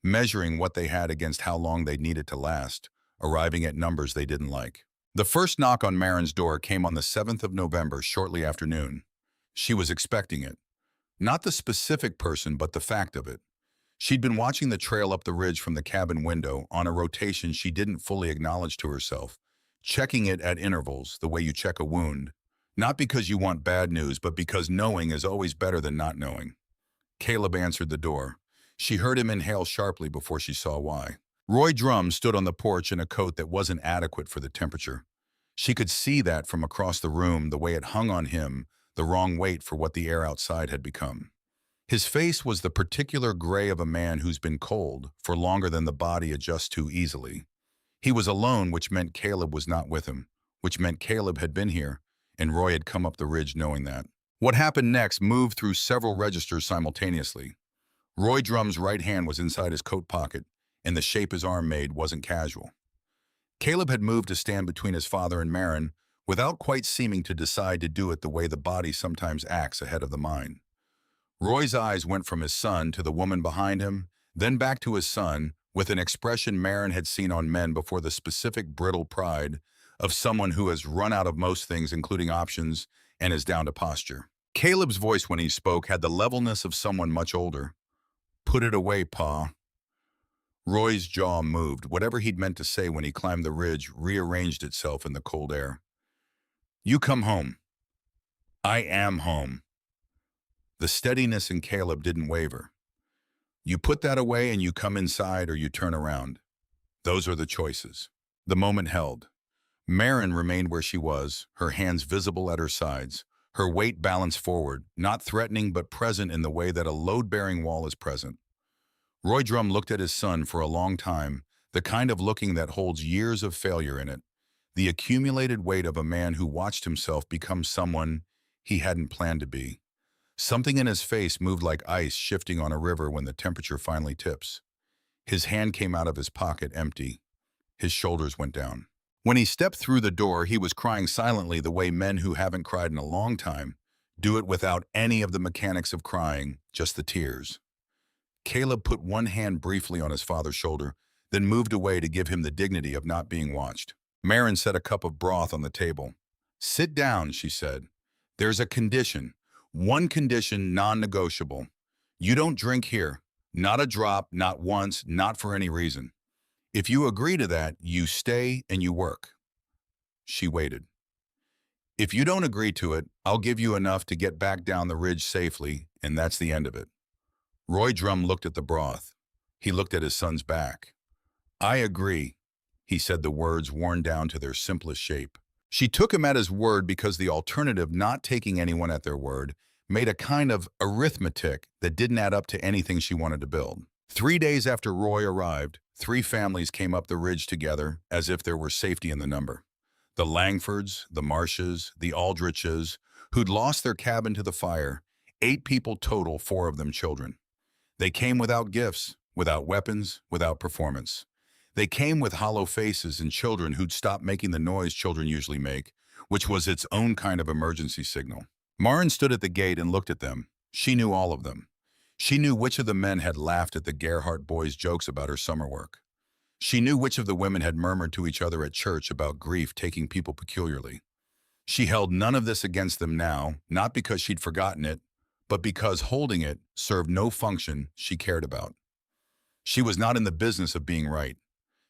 measuring what they had against how long they'd need it to last, arriving at numbers they didn't like. The first knock on Marin's door came on the 7th of November, shortly after noon. She was expecting it. Not the specific person, but the fact of it. She'd been watching the trail up the ridge from the cabin window on a rotation she didn't fully acknowledge to herself, checking it at intervals, the way you check a wound. Not because you want bad news, but because knowing is always better than not knowing. Caleb answered the door. She heard him inhale sharply before she saw why. Roy Drum stood on the porch in a coat that wasn't adequate for the temperature. She could see that from across the room, the way it hung on him, the wrong weight for what the air outside had become. His face was the particular gray of a man who's been cold for longer than the body adjusts to easily. He was alone, which meant Caleb was not with him, which meant Caleb had been here, and Roy had come up the ridge knowing that. What happened next moved through several registers simultaneously. Roy Drum's right hand was inside his coat pocket, and the shape his arm made wasn't casual. Caleb had moved to stand between his father and Marin without quite seeming to decide to do it the way the body sometimes acts ahead of the mind. Roy's eyes went from his son to the woman behind him, then back to his son, with an expression Marin had seen on men before, the specific brittle pride of someone who has run out of most things, including options, and is down to posture. Caleb's voice when he spoke had the levelness of someone much older. "Put it away, Pa." Roy's jaw moved. Whatever he'd meant to say when he climbed the ridge rearranged itself in the cold air. "You come home." "I am home." The steadiness in Caleb didn't waver. "You put that away and you come inside, or you turn around. Those are the choices." The moment held. Marin remained where she was, her hands visible at her sides, her weight balanced forward, not threatening but present in the way that a load-bearing wall is present. Roy Drum looked at his son for a long time, the kind of looking that holds years of failure in it, the accumulated weight of a man who watched himself become someone he hadn't planned to be. Something in his face moved like ice shifting on a river when the temperature finally tips. His hand came out of his pocket empty. His shoulders went down. When he stepped through the door, he was crying silently the way men who haven't cried in a long time do it, without any of the mechanics of crying, just the tears. Caleb put one hand briefly on his father's shoulder, then moved away to give him the dignity of not being watched. Marin set a cup of broth on the table. "Sit down," she said. "There's a condition. One condition, non-negotiable. You don't drink here. Not a drop, not once, not for any reason. If you agree to that, you stay and you work." She waited. "If you don't agree to it, I'll give you enough to get back down the ridge safely, and that's the end of it." Roy Drum looked at the broth. He looked at his son's back. "I agree," he said, the words worn down to their simplest shape. She took him at his word because the alternative, not taking anyone at their word, made a kind of arithmetic that didn't add up to anything she wanted to build. 3 days after Roy arrived, 3 families came up the ridge together as if there were safety in the number. The Langfords, the Marshes, the Aldriches, who'd lost their cabin to the fire, 8 people total, 4 of them children. They came without gifts, without weapons, without performance. They came with hollow faces and children who'd stopped making the noise children usually make, which was its own kind of emergency signal. Marin stood at the gate and looked at them. She knew all of them. She knew which of the men had laughed at the Gerhardt boys' jokes about her summer work. She knew which of the women had murmured to each other at church about grief taking people peculiarly. She held none of this against them now, not because she'd forgotten it, but because holding it served no function she cared about. She was not in the business of being right.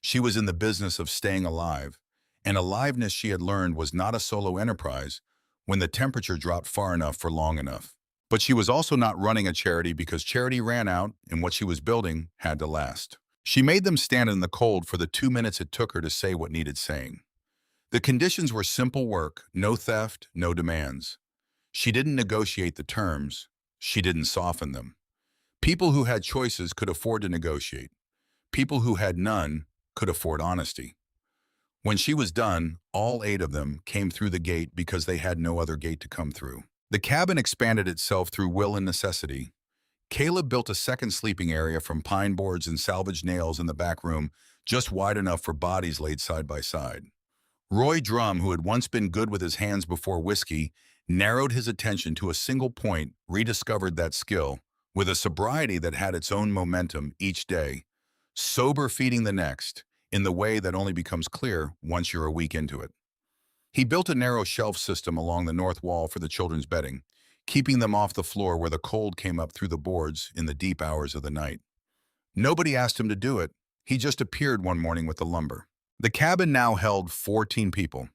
She was in the business of staying alive, and aliveness, she had learned, was not a solo enterprise when the temperature dropped far enough for long enough. But she was also not running a charity because charity ran out and what she was building had to last. She made them stand in the cold for the 2 minutes it took her to say what needed saying. The conditions were simple work, no theft, no demands. She didn't negotiate the terms. She didn't soften them. People who had choices could afford to negotiate. People who had none could afford honesty. When she was done, all 8 of them came through the gate because they had no other gate to come through. The cabin expanded itself through will and necessity. Caleb built a second sleeping area from pine boards and salvaged nails in the back room, just wide enough for bodies laid side by side. Roy Drum, who had once been good with his hands before whiskey, narrowed his attention to a single point, rediscovered that skill, with a sobriety that had its own momentum each day, sober feeding the next, in the way that only becomes clear once you're a week into it. He built a narrow shelf system along the north wall for the children's bedding, keeping them off the floor where the cold came up through the boards in the deep hours of the night. Nobody asked him to do it. He just appeared one morning with the lumber. The cabin now held 14 people.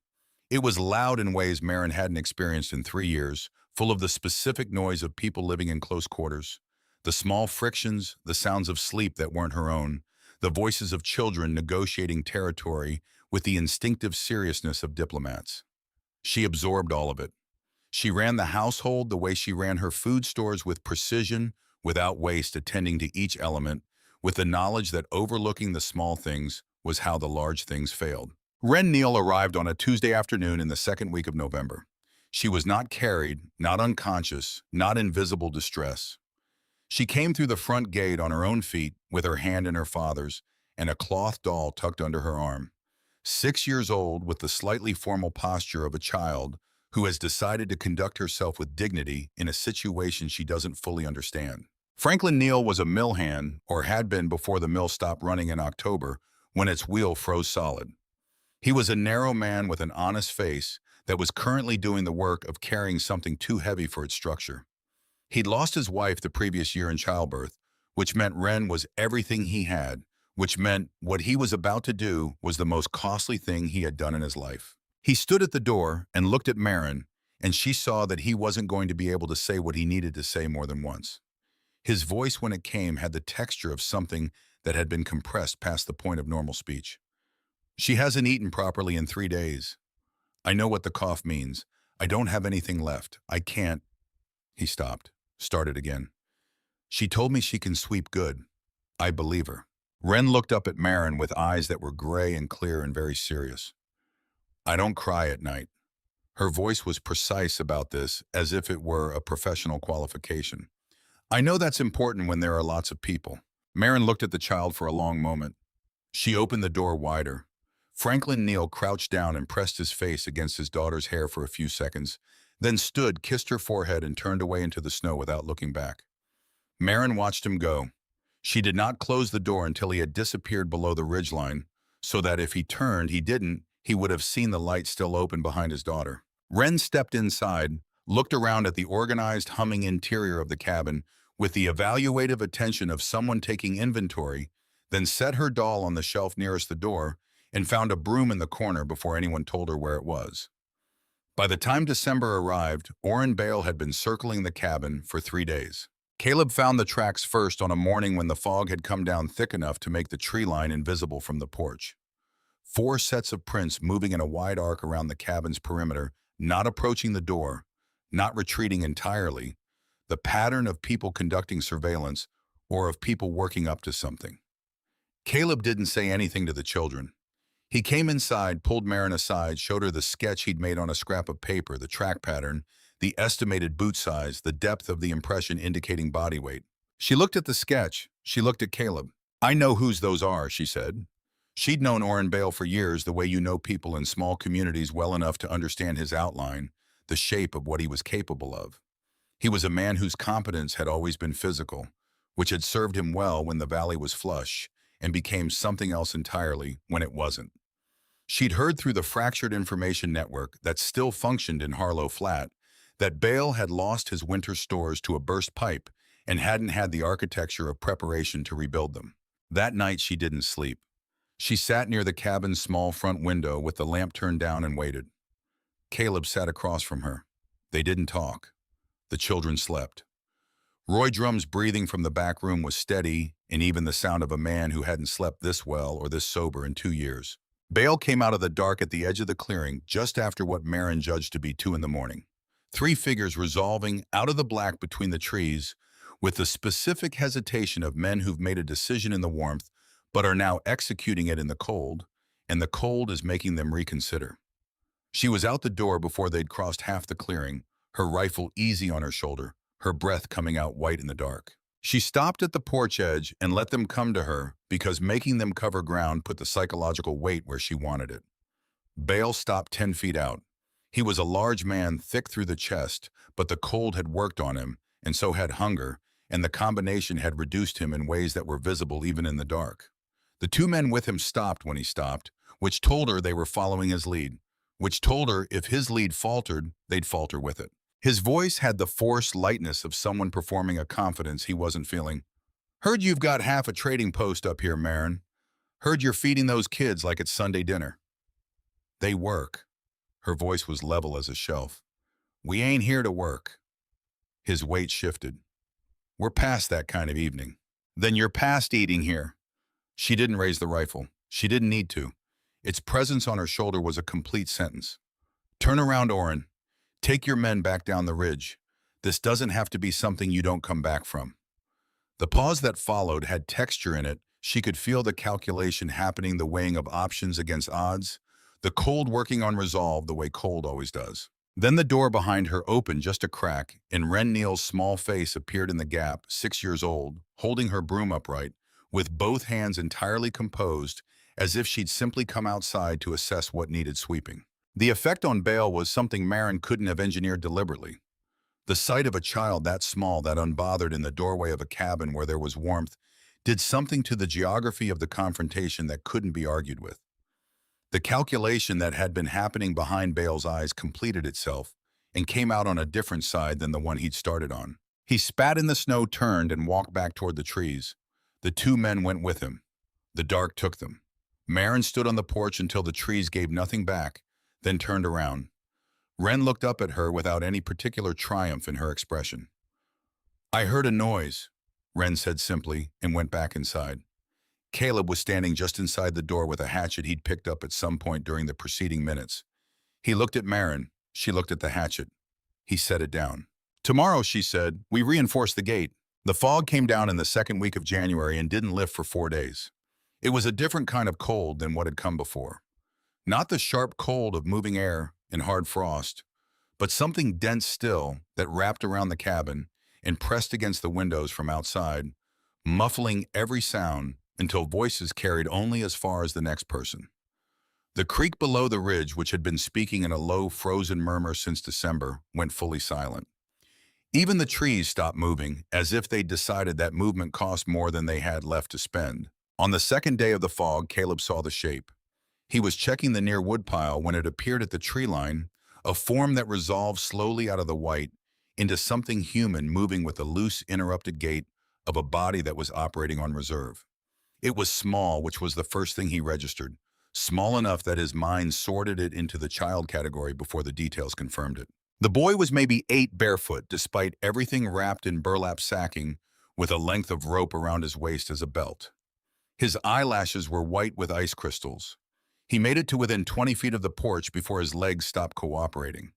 It was loud in ways Marin hadn't experienced in 3 years, full of the specific noise of people living in close quarters, the small frictions, the sounds of sleep that weren't her own, the voices of children negotiating territory with the instinctive seriousness of diplomats. She absorbed all of it. She ran the household the way she ran her food stores, with precision, without waste, attending to each element, with the knowledge that overlooking the small things was how the large things failed. Ren Neal arrived on a Tuesday afternoon in the second week of November. She was not carried, not unconscious, not in visible distress. She came through the front gate on her own feet, with her hand in her father's, and a cloth doll tucked under her arm. 6 years old, with the slightly formal posture of a child who has decided to conduct herself with dignity in a situation she doesn't fully understand. Franklin Neal was a mill hand, or had been before the mill stopped running in October when its wheel froze solid. He was a narrow man with an honest face that was currently doing the work of carrying something too heavy for its structure. He'd lost his wife the previous year in childbirth, which meant Ren was everything he had, which meant what he was about to do was the most costly thing he had done in his life. He stood at the door and looked at Marin, and she saw that he wasn't going to be able to say what he needed to say more than once. His voice, when it came, had the texture of something that had been compressed past the point of normal speech. "She hasn't eaten properly in 3 days. I know what the cough means. I don't have anything left. I can't." He stopped, started again. "She told me she can sweep good. I believe her." Ren looked up at Marin with eyes that were gray and clear and very serious. "I don't cry at night." Her voice was precise about this, as if it were a professional qualification. "I know that's important when there are lots of people." Marin looked at the child for a long moment. She opened the door wider. Franklin Neal crouched down and pressed his face against his daughter's hair for a few seconds, then stood, kissed her forehead, and turned away into the snow without looking back. Marin watched him go. She did not close the door until he had disappeared below the ridgeline, so that if he turned, he would have seen the light still open behind his daughter. Ren stepped inside, looked around at the organized, humming interior of the cabin with the evaluative attention of someone taking inventory, then set her doll on the shelf nearest the door and found a broom in the corner before anyone told her where it was. By the time December arrived, Orrin Bale had been circling the cabin for 3 days. Caleb found the tracks first on a morning when the fog had come down thick enough to make the tree line invisible from the porch. 4 sets of prints moving in a wide arc around the cabin's perimeter, not approaching the door, not retreating entirely, the pattern of people conducting surveillance or of people working up to something. Caleb didn't say anything to the children. He came inside, pulled Marin aside, showed her the sketch he'd made on a scrap of paper, the track pattern, the estimated boot size, the depth of the impression indicating body weight. She looked at the sketch. She looked at Caleb. "I know whose those are," she said. She'd known Orrin Bale for years, the way you know people in small communities well enough to understand his outline, the shape of what he was capable of. He was a man whose competence had always been physical, which had served him well when the valley was flush, and became something else entirely when it wasn't. She'd heard through the fractured information network that still functioned in Harlow Flat that Bale had lost his winter stores to a burst pipe and hadn't had the architecture of preparation to rebuild them. That night she didn't sleep. She sat near the cabin's small front window with the lamp turned down and waited. Caleb sat across from her. They didn't talk. The children slept. Roy Drum's breathing from the back room was steady, and even the sound of a man who hadn't slept this well or this sober in 2 years. Bale came out of the dark at the edge of the clearing just after what Marin judged to be 2 a.m. 3 figures resolving out of the black between the trees with the specific hesitation of men who've made a decision in the warmth but are now executing it in the cold, and the cold is making them reconsider. She was out the door before they'd crossed half the clearing, her rifle easy on her shoulder, her breath coming out white in the dark. She stopped at the porch edge and let them come to her because making them cover ground put the psychological weight where she wanted it. Bale stopped 10 feet out. He was a large man, thick through the chest, but the cold had worked on him, and so had hunger, and the combination had reduced him in ways that were visible even in the dark. The 2 men with him stopped when he stopped, which told her they were following his lead, which told her if his lead faltered, they'd falter with it. His voice had the forced lightness of someone performing a confidence he wasn't feeling. "Heard you've got half a trading post up here, Marin. Heard you're feeding those kids like it's Sunday dinner. They work. Her voice was level as a shelf. We ain't here to work. His weight shifted. We're past that kind of evening. Then you're past eating here. She didn't raise the rifle. She didn't need to. Its presence on her shoulder was a complete sentence. Turn around, Oren. Take your men back down the ridge. This doesn't have to be something you don't come back from. The pause that followed had texture in it. She could feel the calculation happening, the weighing of options against odds, the cold working on resolve the way cold always does. Then the door behind her opened just a crack, and Ren Neal's small face appeared in the gap, 6 years old, holding her broom upright, with both hands entirely composed, as if she'd simply come outside to assess what needed sweeping. The effect on Bale was something Marin couldn't have engineered deliberately. The sight of a child that small, that unbothered in the doorway of a cabin where there was warmth, did something to the geography of the confrontation that couldn't be argued with. The calculation that had been happening behind Bale's eyes completed itself and came out on a different side than the one he'd started on. He spat in the snow, turned, and walked back toward the trees. The two men went with him. The dark took them. Marin stood on the porch until the trees gave nothing back, then turned around. Ren looked up at her without any particular triumph in her expression. I heard a noise, Ren said simply, and went back inside. Caleb was standing just inside the door with a hatchet he'd picked up at some point during the preceding minutes. He looked at Marin. She looked at the hatchet. He set it down. Tomorrow, she said, we reinforce the gate. The fog came down in the second week of January and didn't lift for 4 days. It was a different kind of cold than what had come before. Not the sharp cold of moving air and hard frost, but something dense still that wrapped around the cabin and pressed against the windows from outside, muffling every sound until voices carried only as far as the next person. The creek below the ridge, which had been speaking in a low, frozen murmur since December, went fully silent. Even the trees stopped moving, as if they'd decided that movement cost more than they had left to spend. On the second day of the fog, Caleb saw the shape. He was checking the near woodpile when it appeared at the tree line, a form that resolved slowly out of the white into something human, moving with the loose, interrupted gait of a body that was operating on reserve. It was small, which was the first thing he registered, small enough that his mind sorted it into the child category before the details confirmed it. The boy was maybe 8, barefoot, despite everything wrapped in burlap sacking, with a length of rope around his waist as a belt. His eyelashes were white with ice crystals. He made it to within 20 feet of the porch before his legs stopped cooperating.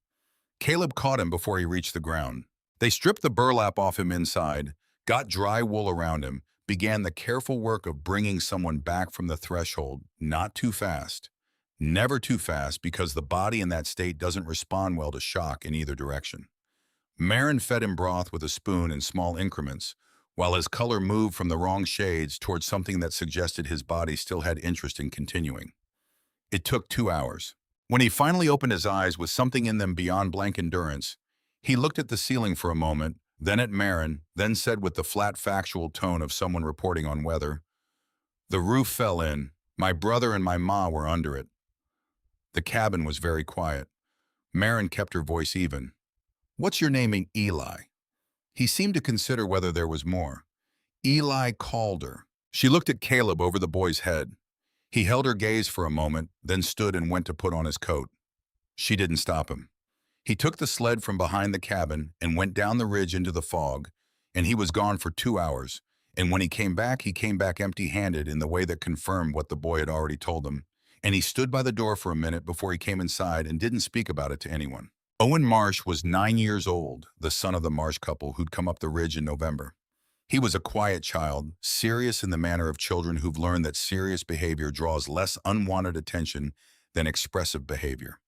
Caleb caught him before he reached the ground. They stripped the burlap off him inside, got dry wool around him, began the careful work of bringing someone back from the threshold, not too fast. Never too fast, because the body in that state doesn't respond well to shock in either direction. Marin fed him broth with a spoon in small increments, while his color moved from the wrong shades towards something that suggested his body still had interest in continuing. It took 2 hours. When he finally opened his eyes with something in them beyond blank endurance, he looked at the ceiling for a moment, then at Marin, then said with the flat factual tone of someone reporting on weather, "The roof fell in. My brother and my ma were under it." The cabin was very quiet. Marin kept her voice even. "What's your name, Eli?" He seemed to consider whether there was more. "Eli Calder." She looked at Caleb over the boy's head. He held her gaze for a moment, then stood and went to put on his coat. She didn't stop him. He took the sled from behind the cabin and went down the ridge into the fog, and he was gone for 2 hours, and when he came back empty-handed in the way that confirmed what the boy had already told him, and he stood by the door for a minute before he came inside and didn't speak about it to anyone. Owen Marsh was 9 years old, the son of the Marsh couple who'd come up the ridge in November. He was a quiet child, serious in the manner of children who've learned that serious behavior draws less unwanted attention than expressive behavior.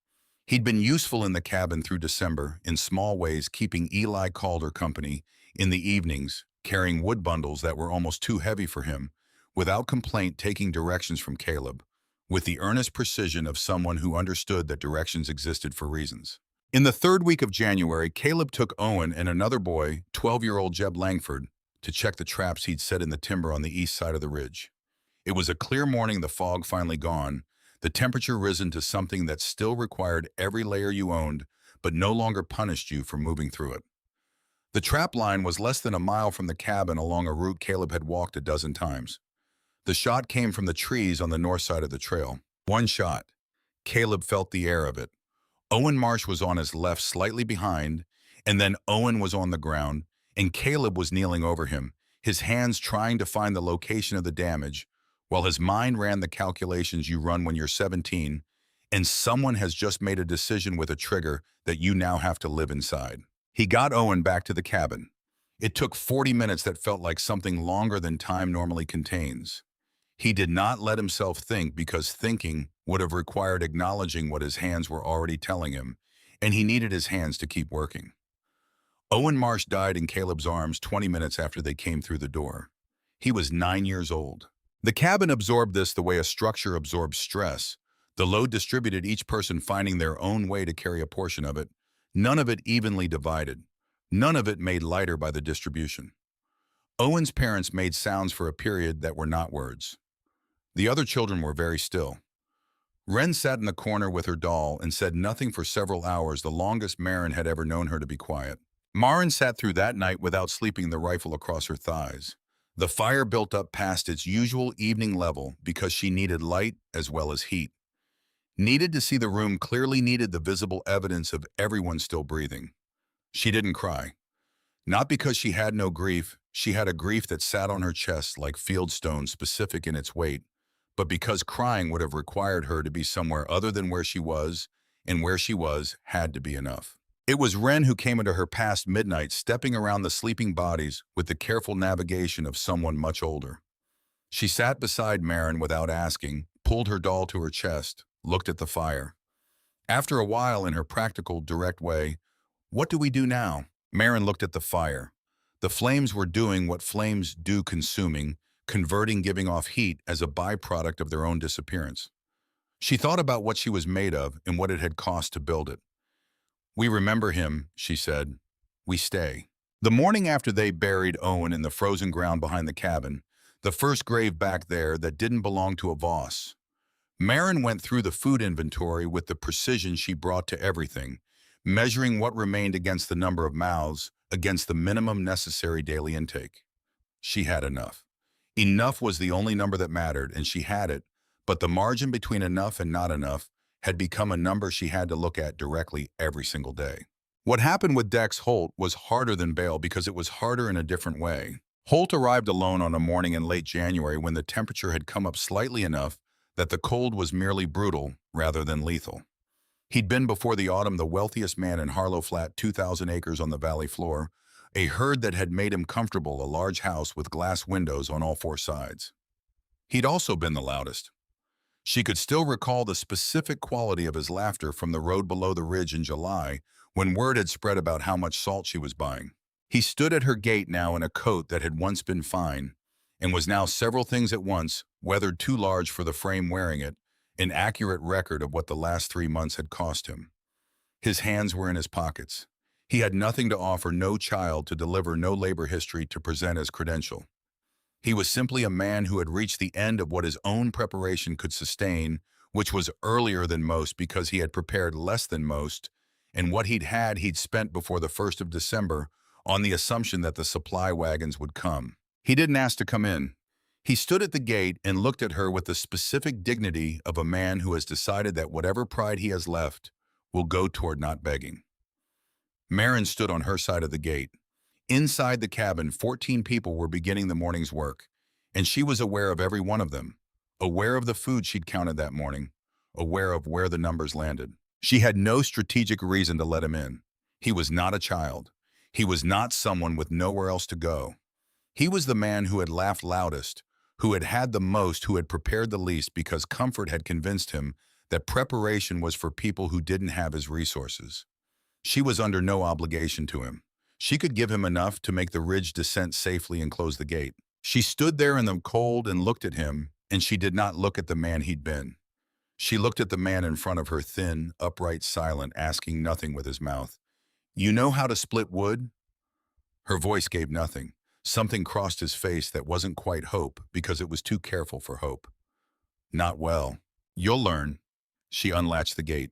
He'd been useful in the cabin through December, in small ways keeping Eli Calder company in the evenings, carrying wood bundles that were almost too heavy for him, without complaint taking directions from Caleb, with the earnest precision of someone who understood that directions existed for reasons. In the third week of January, Caleb took Owen and another boy, 12-year-old Jeb Langford, to check the traps he'd set in the timber on the east side of the ridge. It was a clear morning, the fog finally gone, the temperature risen to something that still required every layer you owned, but no longer punished you for moving through it. The trap line was less than a mile from the cabin along a route Caleb had walked a dozen times. The shot came from the trees on the north side of the trail. One shot. Caleb felt the air of it. Owen Marsh was on his left, slightly behind, and then Owen was on the ground, and Caleb was kneeling over him, his hands trying to find the location of the damage, while his mind ran the calculations you run when you're 17, and someone has just made a decision with a trigger that you now have to live inside. He got Owen back to the cabin. It took 40 minutes that felt like something longer than time normally contains. He did not let himself think because thinking would have required acknowledging what his hands were already telling him, and he needed his hands to keep working. Owen Marsh died in Caleb's arms 20 minutes after they came through the door. He was 9 years old. The cabin absorbed this the way a structure absorbs stress. The load distributed, each person finding their own way to carry a portion of it, none of it evenly divided. None of it made lighter by the distribution. Owen's parents made sounds for a period that were not words. The other children were very still. Wren sat in the corner with her doll and said nothing for several hours, the longest Maren had ever known her to be quiet. Maren sat through that night without sleeping, the rifle across her thighs. The fire built up past its usual evening level because she needed light as well as heat. Needed to see the room clearly, needed the visible evidence of everyone still breathing. She didn't cry. Not because she had no grief, she had a grief that sat on her chest like fieldstone, specific in its weight, but because crying would have required her to be somewhere other than where she was, and where she was had to be enough. It was Wren who came into her past midnight, stepping around the sleeping bodies with the careful navigation of someone much older. She sat beside Maren without asking, pulled her doll to her chest, looked at the fire. After a while, in her practical, direct way, "What do we do now?" Maren looked at the fire. The flames were doing what flames do, consuming, converting, giving off heat as a byproduct of their own disappearance. She thought about what she was made of and what it had cost to build it. "We remember him," she said. "We stay." The morning after they buried Owen in the frozen ground behind the cabin, the first grave back there that didn't belong to a Voss, Maren went through the food inventory with the precision she brought to everything, measuring what remained against the number of mouths, against the minimum necessary daily intake. She had enough. Enough was the only number that mattered, and she had it, but the margin between enough and not enough had become a number she had to look at directly every single day. What happened with Dex Holt was harder than Bale because it was harder in a different way. Holt arrived alone on a morning in late January when the temperature had come up slightly enough that the cold was merely brutal rather than lethal. He'd been before the autumn the wealthiest man in Harlow Flat, 2,000 acres on the valley floor, a herd that had made him comfortable, a large house with glass windows on all four sides. He'd also been the loudest. She could still recall the specific quality of his laughter from the road below the ridge in July, when word had spread about how much salt she was buying. He stood at her gate now in a coat that had once been fine, and was now several things at once, weathered too large for the frame wearing it, an accurate record of what the last 3 months had cost him. His hands were in his pockets. He had nothing to offer, no child to deliver, no labor history to present as credential. He was simply a man who had reached the end of what his own preparation could sustain, which was earlier than most because he had prepared less than most, and what he'd spent before the 1st of December on the assumption that the supply wagons would come. He didn't ask to come in. He stood at the gate and looked at her with the specific dignity of a man who has decided that whatever pride he has left will go toward not begging. Maren stood on her side of the gate. Inside the cabin, 14 people were beginning the morning's work, and she was aware of every one of them, aware of the food she'd counted that morning, aware of where the numbers landed. She had no strategic reason to let him in. He was not a child. He was not someone with nowhere else to go. He was the man who had laughed loudest, who had had the most, who had prepared the least because comfort had convinced him that preparation was for people who didn't have his resources. She was under no obligation to him. She could give him enough to make the ridge descent safely and close the gate. She stood there in the cold and looked at him, and she did not look at the man he'd been. She looked at the man in front of her, thin, upright, silent, asking nothing with his mouth. "You know how to split wood?" Her voice gave nothing. Something crossed his face that wasn't quite hope because it was too careful for hope. "Not well. You'll learn." She unlatched the gate.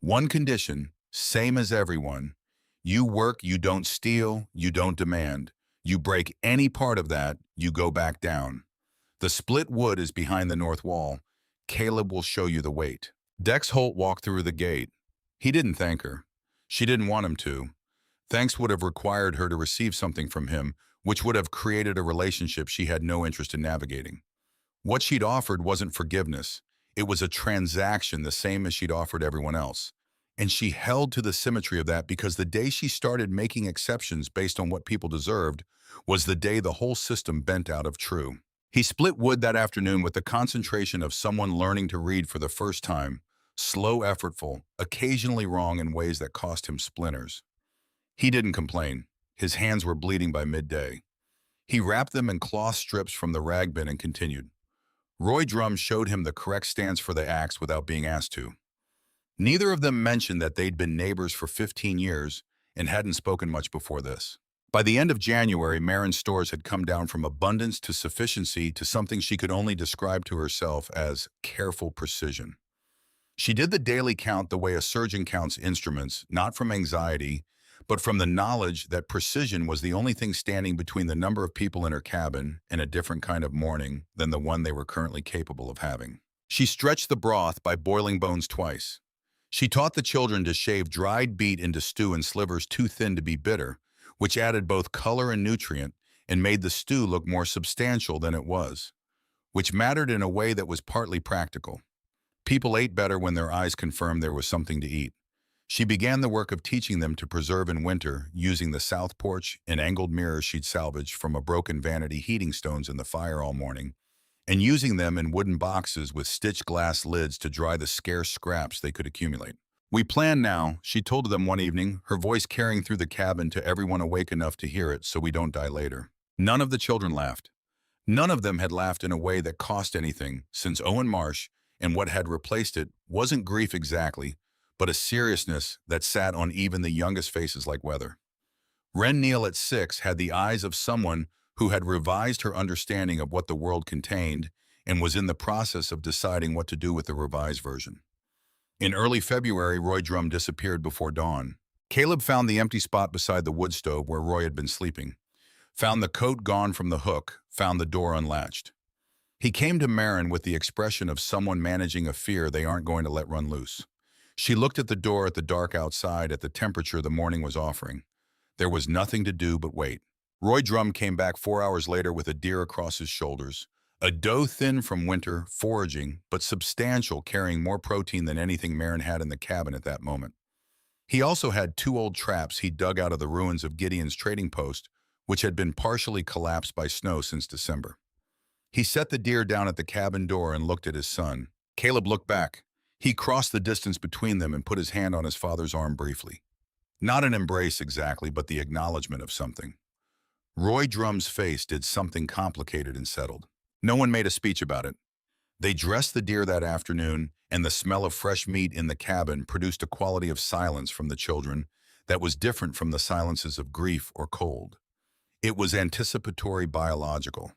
"One condition, same as everyone. You work, you don't steal, you don't demand. You break any part of that, you go back down. The split wood is behind the north wall. Caleb will show you the weight. Dex Holt walked through the gate. He didn't thank her. She didn't want him to. Thanks would have required her to receive something from him, which would have created a relationship she had no interest in navigating. What she'd offered wasn't forgiveness. It was a transaction the same as she'd offered everyone else. And she held to the symmetry of that because the day she started making exceptions based on what people deserved was the day the whole system bent out of true. He split wood that afternoon with the concentration of someone learning to read for the first time, slow, effortful, occasionally wrong in ways that cost him splinters. He didn't complain. His hands were bleeding by midday. He wrapped them in cloth strips from the rag bin and continued. Roy Drum showed him the correct stance for the axe without being asked to. Neither of them mentioned that they'd been neighbors for 15 years and hadn't spoken much before this. By the end of January, Marin's stores had come down from abundance to sufficiency to something she could only describe to herself as careful precision. She did the daily count the way a surgeon counts instruments, not from anxiety, but from the knowledge that precision was the only thing standing between the number of people in her cabin and a different kind of morning than the one they were currently capable of having. She stretched the broth by boiling bones twice. She taught the children to shave dried beet into stew in slivers too thin to be bitter, which added both color and nutrient and made the stew look more substantial than it was, which mattered in a way that was partly practical. People ate better when their eyes confirmed there was something to eat. She began the work of teaching them to preserve in winter using the south porch and angled mirrors she'd salvaged from a broken vanity heating stones in the fire all morning, and using them in wooden boxes with stitched glass lids to dry the scarce scraps they could accumulate. "We plan now," she told them one evening, her voice carrying through the cabin to everyone awake enough to hear it so we don't die later. None of the children laughed. None of them had laughed in a way that cost anything, since Owen Marsh and what had replaced it wasn't grief exactly, but a seriousness that sat on even the youngest faces like weather. Wren Neal at 6 had the eyes of someone who had revised her understanding of what the world contained and was in the process of deciding what to do with the revised version. In early February, Roy Drum disappeared before dawn. Caleb found the empty spot beside the wood stove where Roy had been sleeping, found the coat gone from the hook, found the door unlatched. He came to Marin with the expression of someone managing a fear they aren't going to let run loose. She looked at the door at the dark outside at the temperature the morning was offering. There was nothing to do but wait. Roy Drum came back 4 hours later with a deer across his shoulders, a doe thin from winter, foraging, but substantial, carrying more protein than anything Marin had in the cabin at that moment. He also had 2 old traps he dug out of the ruins of Gideon's trading post, which had been partially collapsed by snow since December. He set the deer down at the cabin door and looked at his son. Caleb looked back. He crossed the distance between them and put his hand on his father's arm briefly. Not an embrace exactly, but the acknowledgement of something. Roy Drum's face did something complicated and settled. No one made a speech about it. They dressed the deer that afternoon, and the smell of fresh meat in the cabin produced a quality of silence from the children that was different from the silences of grief or cold. It was anticipatory biological.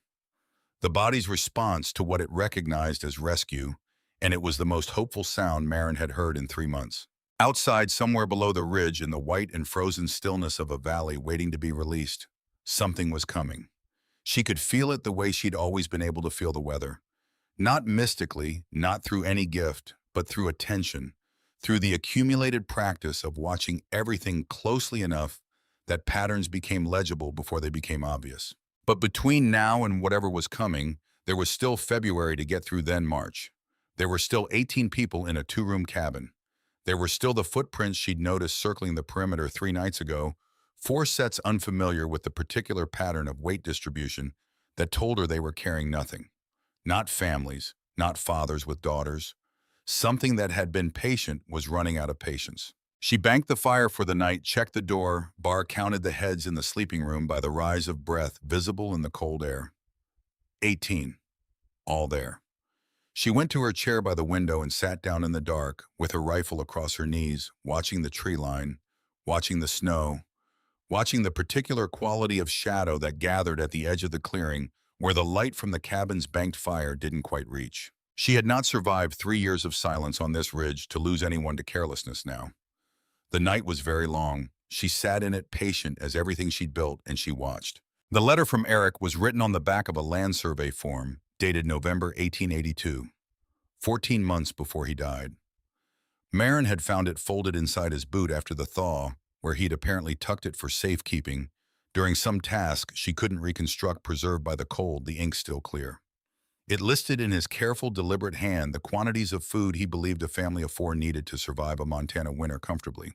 The body's response to what it recognized as rescue, and it was the most hopeful sound Marin had heard in 3 months. Outside, somewhere below the ridge in the white and frozen stillness of a valley waiting to be released, something was coming. She could feel it the way she'd always been able to feel the weather. Not mystically, not through any gift, but through attention, through the accumulated practice of watching everything closely enough that patterns became legible before they became obvious. But between now and whatever was coming, there was still February to get through, then March. There were still 18 people in a 2-room cabin. There were still the footprints she'd noticed circling the perimeter 3 nights ago, 4 sets unfamiliar with the particular pattern of weight distribution that told her they were carrying nothing. Not families, not fathers with daughters. Something that had been patient was running out of patience. She banked the fire for the night, checked the door, counted the heads in the sleeping room by the rise of breath visible in the cold air. 18. All there. She went to her chair by the window and sat down in the dark, with her rifle across her knees, watching the tree line, watching the snow, watching the particular quality of shadow that gathered at the edge of the clearing where the light from the cabin's banked fire didn't quite reach. She had not survived 3 years of silence on this ridge to lose anyone to carelessness now. The night was very long. She sat in it, patient as everything she'd built, and she watched. The letter from Eric was written on the back of a land survey form, dated November 1882, 14 months before he died. Marin had found it folded inside his boot after the thaw, where he'd apparently tucked it for safekeeping. During some task she couldn't reconstruct, preserved by the cold, the ink still clear. It listed in his careful, deliberate hand the quantities of food he believed a family of four needed to survive a Montana winter comfortably.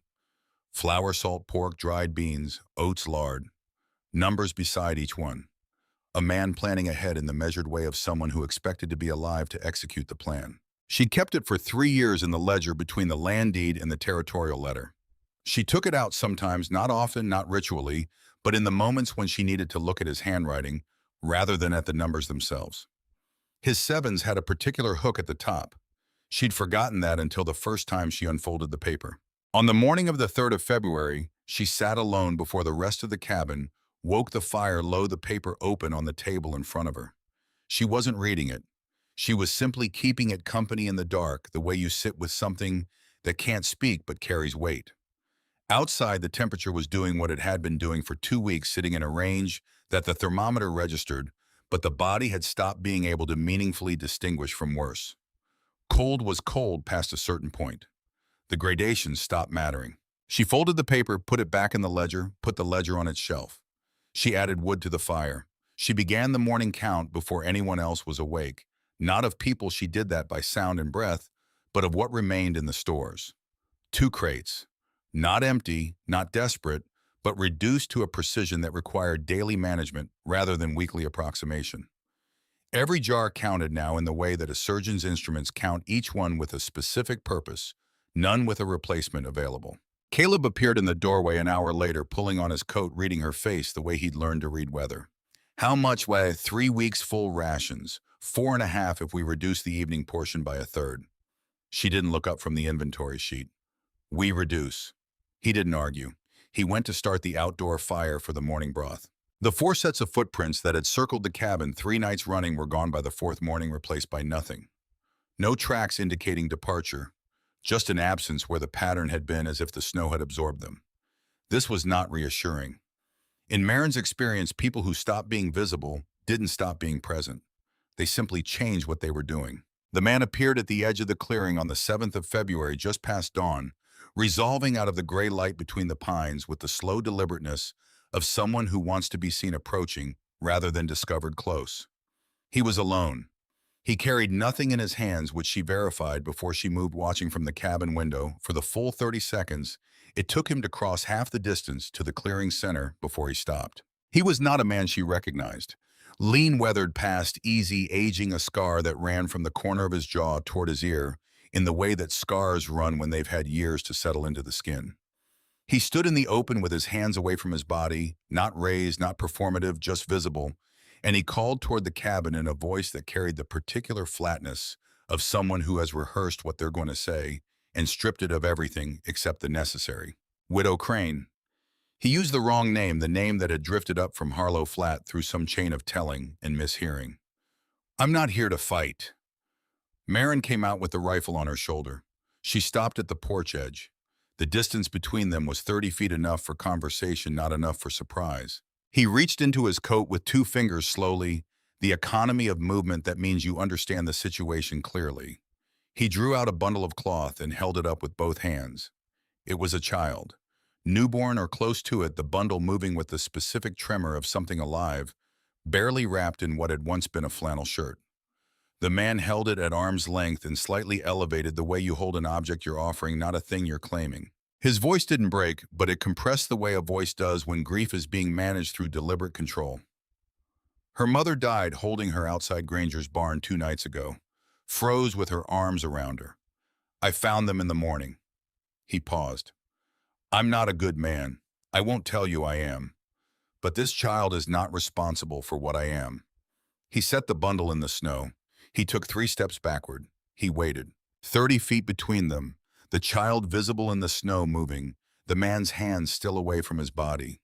Flour, salt, pork, dried beans, oats, lard. Numbers beside each one. A man planning ahead in the measured way of someone who expected to be alive to execute the plan. She'd kept it for 3 years in the ledger between the land deed and the territorial letter. She took it out sometimes, not often, not ritually, but in the moments when she needed to look at his handwriting rather than at the numbers themselves. His sevens had a particular hook at the top. She'd forgotten that until the first time she unfolded the paper. On the morning of the 3rd of February, she sat alone before the rest of the cabin, woke the fire low, the paper open on the table in front of her. She wasn't reading it. She was simply keeping it company in the dark, the way you sit with something that can't speak but carries weight. Outside, the temperature was doing what it had been doing for 2 weeks, sitting in a range that the thermometer registered, but the body had stopped being able to meaningfully distinguish from worse. Cold was cold past a certain point. The gradations stopped mattering. She folded the paper, put it back in the ledger, put the ledger on its shelf. She added wood to the fire. She began the morning count before anyone else was awake. Not of people, she did that by sound and breath, but of what remained in the stores. 2 crates. Not empty, not desperate, but reduced to a precision that required daily management rather than weekly approximation. Every jar counted now in the way that a surgeon's instruments count, each one with a specific purpose, none with a replacement available. Caleb appeared in the doorway an hour later, pulling on his coat, reading her face the way he'd learned to read weather. How much? Why, 3 weeks full rations, 4.5 if we reduce the evening portion by a third. She didn't look up from the inventory sheet. We reduce. He didn't argue. He went to start the outdoor fire for the morning broth. The 4 sets of footprints that had circled the cabin 3 nights running were gone by the 4th morning, replaced by nothing. No tracks indicating departure, just an absence where the pattern had been, as if the snow had absorbed them. This was not reassuring. In Marin's experience, people who stopped being visible didn't stop being present. They simply changed what they were doing. The man appeared at the edge of the clearing on the 7th of February, just past dawn, resolving out of the gray light between the pines with the slow deliberateness of someone who wants to be seen approaching rather than discovered close. He was alone. He carried nothing in his hands, which she verified before she moved, watching from the cabin window. For the full 30 seconds, it took him to cross half the distance to the clearing center before he stopped. He was not a man she recognized. Lean, weathered past, easy, aging, a scar that ran from the corner of his jaw toward his ear in the way that scars run when they've had years to settle into the skin. He stood in the open with his hands away from his body, not raised, not performative, just visible, and he called toward the cabin in a voice that carried the particular flatness of someone who has rehearsed what they're going to say and stripped it of everything except the necessary. Widow Crane. He used the wrong name, the name that had drifted up from Harlow Flat through some chain of telling and mishearing. I'm not here to fight. Marin came out with the rifle on her shoulder. She stopped at the porch edge. The distance between them was 30 feet, enough for conversation, not enough for surprise. He reached into his coat with 2 fingers slowly, the economy of movement that means you understand the situation clearly. He drew out a bundle of cloth and held it up with both hands. It was a child. Newborn or close to it, the bundle moving with the specific tremor of something alive, barely wrapped in what had once been a flannel shirt. The man held it at arm's length and slightly elevated, the way you hold an object you're offering, not a thing you're claiming. His voice didn't break, but it compressed the way a voice does when grief is being managed through deliberate control. Her mother died holding her outside Granger's barn 2 nights ago, froze with her arms around her. I found them in the morning. He paused. I'm not a good man. I won't tell you I am. But this child is not responsible for what I am. He set the bundle in the snow. He took 3 steps backward. He waited. 30 feet between them. The child visible in the snow, moving, the man's hands still away from his body.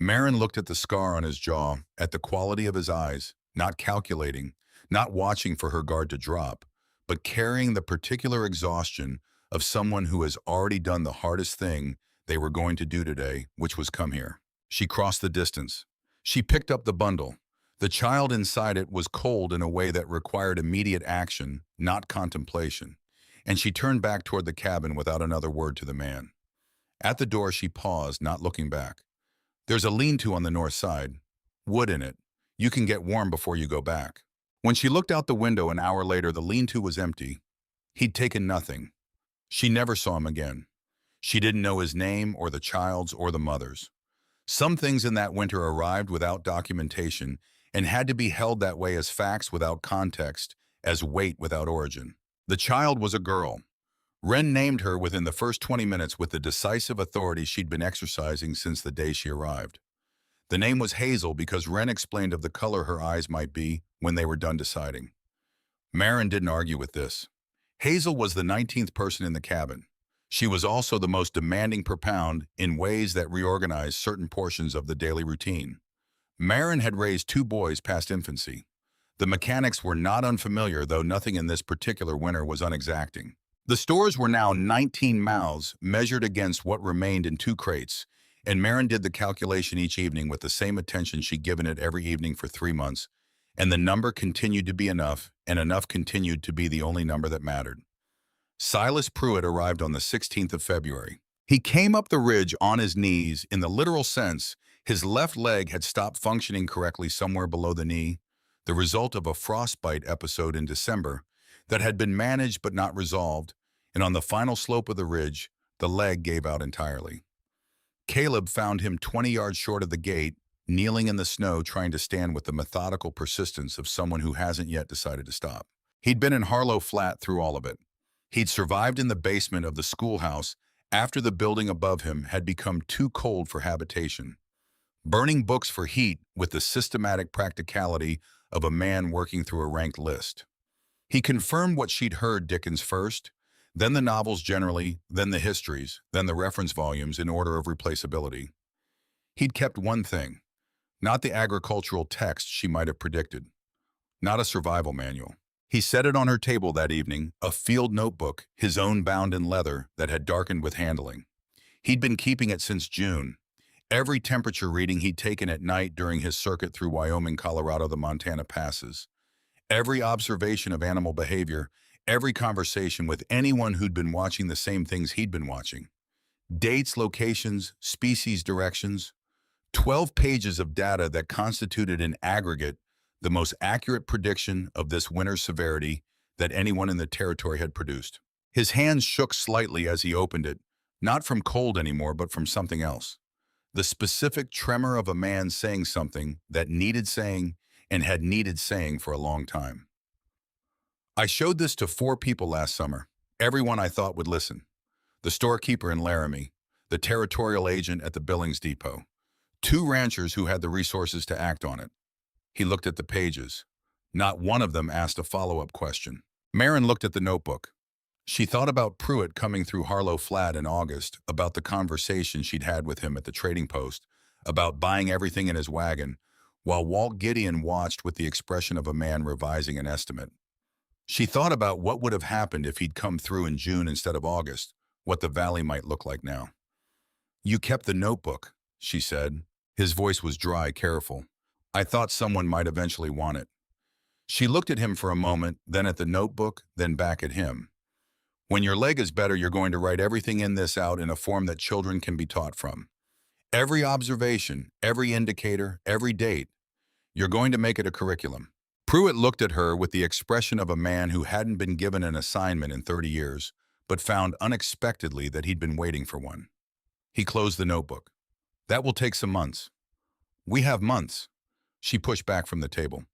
Marin looked at the scar on his jaw, at the quality of his eyes, not calculating, not watching for her guard to drop, but carrying the particular exhaustion of someone who has already done the hardest thing they were going to do today, which was come here. She crossed the distance. She picked up the bundle. The child inside it was cold in a way that required immediate action, not contemplation, and she turned back toward the cabin without another word to the man. At the door, she paused, not looking back. There's a lean-to on the north side. Wood in it. You can get warm before you go back. When she looked out the window an hour later, the lean-to was empty. He'd taken nothing. She never saw him again. She didn't know his name or the child's or the mother's. Some things in that winter arrived without documentation and had to be held that way as facts without context, as weight without origin. The child was a girl. Wren named her within the first 20 minutes with the decisive authority she'd been exercising since the day she arrived. The name was Hazel because Wren explained of the color her eyes might be when they were done deciding. Marin didn't argue with this. Hazel was the 19th person in the cabin. She was also the most demanding per pound in ways that reorganized certain portions of the daily routine. Marin had raised 2 boys past infancy. The mechanics were not unfamiliar, though nothing in this particular winter was unexacting. The stores were now 19 mouths measured against what remained in 2 crates, and Marin did the calculation each evening with the same attention she'd given it every evening for 3 months, and the number continued to be enough, and enough continued to be the only number that mattered. Silas Pruitt arrived on the 16th of February. He came up the ridge on his knees. In the literal sense, his left leg had stopped functioning correctly somewhere below the knee, the result of a frostbite episode in December that had been managed but not resolved, and on the final slope of the ridge, the leg gave out entirely. Caleb found him 20 yards short of the gate, kneeling in the snow trying to stand with the methodical persistence of someone who hasn't yet decided to stop. He'd been in Harlow Flat through all of it. He'd survived in the basement of the schoolhouse after the building above him had become too cold for habitation, burning books for heat with the systematic practicality of a man working through a ranked list. He confirmed what she'd heard Dickens first, then the novels generally, then the histories, then the reference volumes in order of replaceability. He'd kept one thing, not the agricultural text she might have predicted, not a survival manual. He set it on her table that evening, a field notebook, his own bound in leather that had darkened with handling. He'd been keeping it since June. Every temperature reading he'd taken at night during his circuit through Wyoming, Colorado, the Montana passes. Every observation of animal behavior, every conversation with anyone who'd been watching the same things he'd been watching. Dates, locations, species, directions. 12 pages of data that constituted in aggregate the most accurate prediction of this winter's severity that anyone in the territory had produced. His hands shook slightly as he opened it, not from cold anymore, but from something else. The specific tremor of a man saying something that needed saying and had needed saying for a long time. I showed this to 4 people last summer, everyone I thought would listen. The storekeeper in Laramie, the territorial agent at the Billings Depot, 2 ranchers who had the resources to act on it. He looked at the pages. Not one of them asked a follow-up question. Marin looked at the notebook. She thought about Pruitt coming through Harlow Flat in August, about the conversation she'd had with him at the trading post, about buying everything in his wagon, while Walt Gideon watched with the expression of a man revising an estimate. She thought about what would have happened if he'd come through in June instead of August, what the valley might look like now. "You kept the notebook," she said. His voice was dry, careful. "I thought someone might eventually want it." She looked at him for a moment, then at the notebook, then back at him. "When your leg is better, you're going to write everything in this out in a form that children can be taught from. Every observation, every indicator, every date. You're going to make it a curriculum." Pruitt looked at her with the expression of a man who hadn't been given an assignment in 30 years, but found unexpectedly that he'd been waiting for one. He closed the notebook. "That will take some months." "We have months." She pushed back from the table.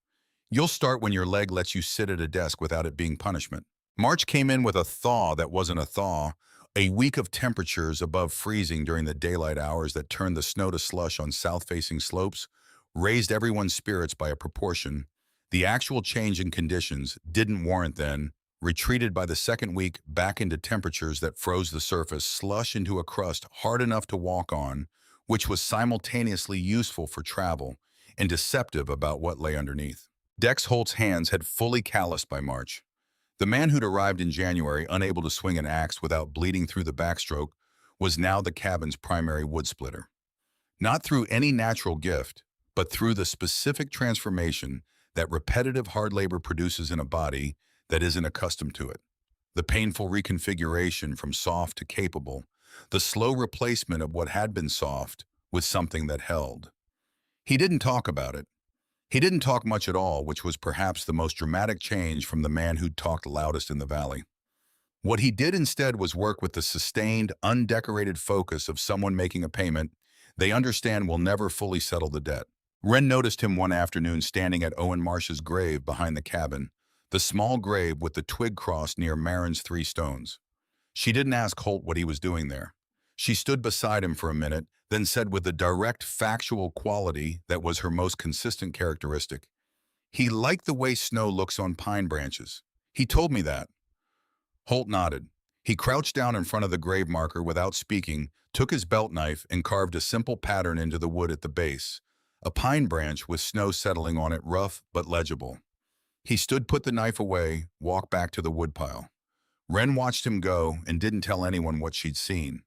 "You'll start when your leg lets you sit at a desk without it being punishment." March came in with a thaw that wasn't a thaw, a week of temperatures above freezing during the daylight hours that turned the snow to slush on south-facing slopes, raised everyone's spirits by a proportion. The actual change in conditions didn't warrant then, retreated by the second week back into temperatures that froze the surface slush into a crust hard enough to walk on, which was simultaneously useful for travel and deceptive about what lay underneath. Dex Holt's hands had fully calloused by March. The man who'd arrived in January unable to swing an axe without bleeding through the backstroke was now the cabin's primary wood splitter. Not through any natural gift, but through the specific transformation that repetitive hard labor produces in a body that isn't accustomed to it. The painful reconfiguration from soft to capable, the slow replacement of what had been soft with something that held. He didn't talk about it. He didn't talk much at all, which was perhaps the most dramatic change from the man who'd talked loudest in the valley. What he did instead was work with the sustained, undecorated focus of someone making a payment they understand will never fully settle the debt. Wren noticed him one afternoon standing at Owen Marsh's grave behind the cabin, the small grave with the twig cross near Marin's 3 stones. She didn't ask Holt what he was doing there. She stood beside him for a minute, then said with the direct, factual quality that was her most consistent characteristic, "He liked the way snow looks on pine branches. He told me that." Holt nodded. He crouched down in front of the grave marker without speaking, took his belt knife and carved a simple pattern into the wood at the base, a pine branch with snow settling on it, rough but legible. He stood, put the knife away, walked back to the woodpile. Wren watched him go and didn't tell anyone what she'd seen.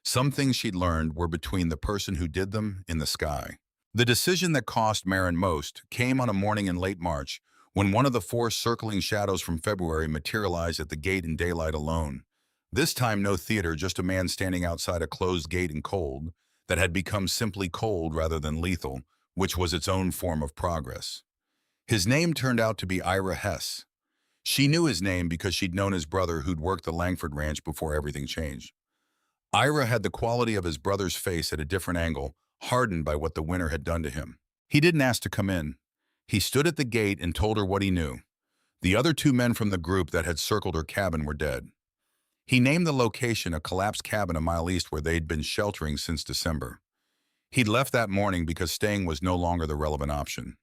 Some things she'd learned were between the person who did them in the sky. The decision that cost Marin most came on a morning in late March, when one of the 4 circling shadows from February materialized at the gate in daylight alone. This time no theater, just a man standing outside a closed gate in cold that had become simply cold rather than lethal, which was its own form of progress. His name turned out to be Ira Hess. She knew his name because she'd known his brother who'd worked the Langford Ranch before everything changed. Ira had the quality of his brother's face at a different angle, hardened by what the winter had done to him. He didn't ask to come in. He stood at the gate and told her what he knew. The other 2 men from the group that had circled her cabin were dead. He named the location, a collapsed cabin a mile east where they'd been sheltering since December. He'd left that morning because staying was no longer the relevant option.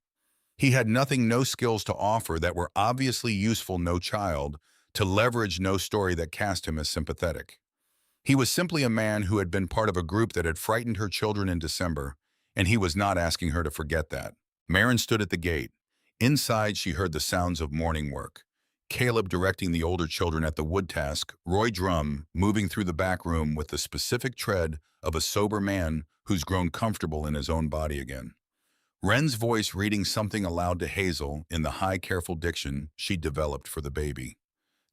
He had nothing, no skills to offer that were obviously useful, no child, to leverage, no story that cast him as sympathetic. He was simply a man who had been part of a group that had frightened her children in December, and he was not asking her to forget that. Marin stood at the gate. Inside, she heard the sounds of morning work. Caleb directing the older children at the wood task, Roy Drum moving through the back room with the specific tread of a sober man who's grown comfortable in his own body again. Wren's voice reading something aloud to Hazel in the high, careful diction she'd developed for the baby.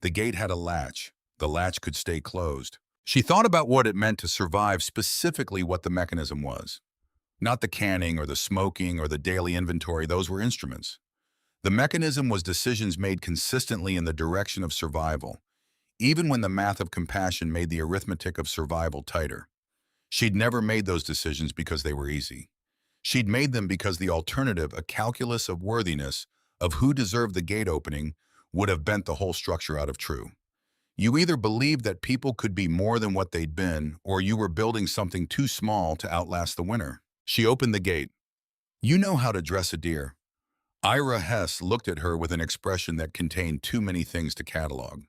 The gate had a latch. The latch could stay closed. She thought about what it meant to survive, specifically what the mechanism was. Not the canning or the smoking or the daily inventory, those were instruments. The mechanism was decisions made consistently in the direction of survival, even when the math of compassion made the arithmetic of survival tighter. She'd never made those decisions because they were easy. She'd made them because the alternative, a calculus of worthiness, of who deserved the gate opening, would have bent the whole structure out of true. You either believed that people could be more than what they'd been, or you were building something too small to outlast the winter. She opened the gate. "You know how to dress a deer." Ira Hess looked at her with an expression that contained too many things to catalog.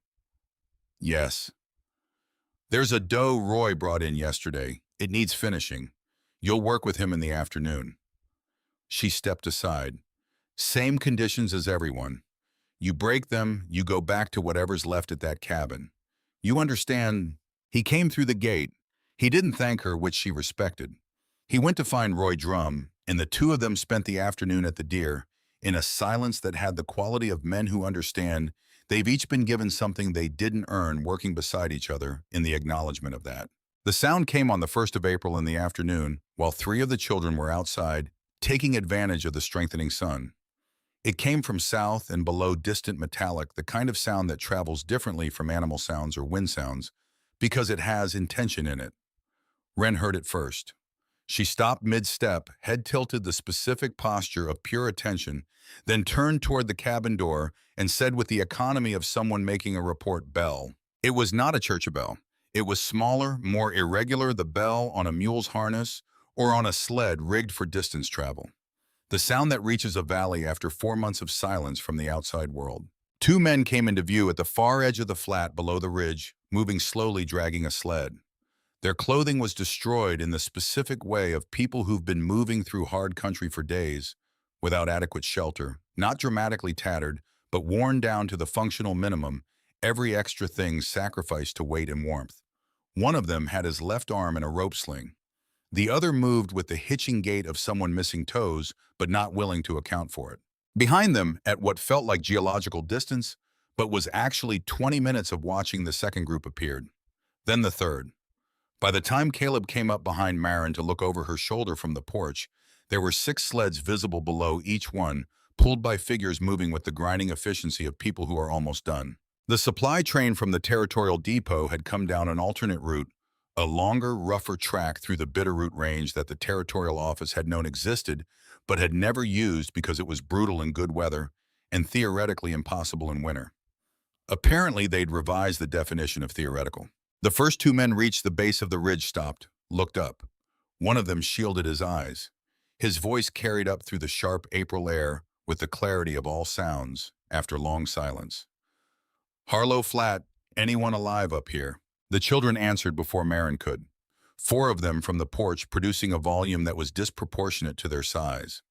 "Yes. There's a doe Roy brought in yesterday. It needs finishing. You'll work with him in the afternoon." She stepped aside. "Same conditions as everyone. You break them, you go back to whatever's left at that cabin. You understand?" He came through the gate. He didn't thank her, which she respected. He went to find Roy Drum, and the 2 of them spent the afternoon at the deer, in a silence that had the quality of men who understand they've each been given something they didn't earn, working beside each other in the acknowledgement of that. The sound came on the 1st of April in the afternoon, while 3 of the children were outside, taking advantage of the strengthening sun. It came from south and below, distant metallic, the kind of sound that travels differently from animal sounds or wind sounds, because it has intention in it. Wren heard it first. She stopped mid-step, head tilted, the specific posture of pure attention, then turned toward the cabin door and said with the economy of someone making a report, "Bell." It was not a church bell. It was smaller, more irregular, the bell on a mule's harness or on a sled rigged for distance travel. The sound that reaches a valley after 4 months of silence from the outside world. 2 men came into view at the far edge of the flat below the ridge, moving slowly, dragging a sled. Their clothing was destroyed in the specific way of people who've been moving through hard country for days, without adequate shelter, not dramatically tattered, but worn down to the functional minimum, every extra thing sacrificed to weight and warmth. One of them had his left arm in a rope sling. The other moved with the hitching gait of someone missing toes, but not willing to account for it. Behind them, at what felt like geological distance, but was actually 20 minutes of watching, the second group appeared. Then the third. By the time Caleb came up behind Marin to look over her shoulder from the porch, there were 6 sleds visible below each one, pulled by figures moving with the grinding efficiency of people who are almost done. The supply train from the territorial depot had come down an alternate route, a longer, rougher track through the Bitterroot Range that the territorial office had known existed, but had never used because it was brutal in good weather and theoretically impossible in winter. Apparently, they'd revised the definition of theoretical. The first 2 men reached the base of the ridge, stopped, looked up. One of them shielded his eyes. His voice carried up through the sharp April air with the clarity of all sounds after long silence. "Harlow Flat, anyone alive up here?" The children answered before Marin could. 4 of them from the porch, producing a volume that was disproportionate to their size.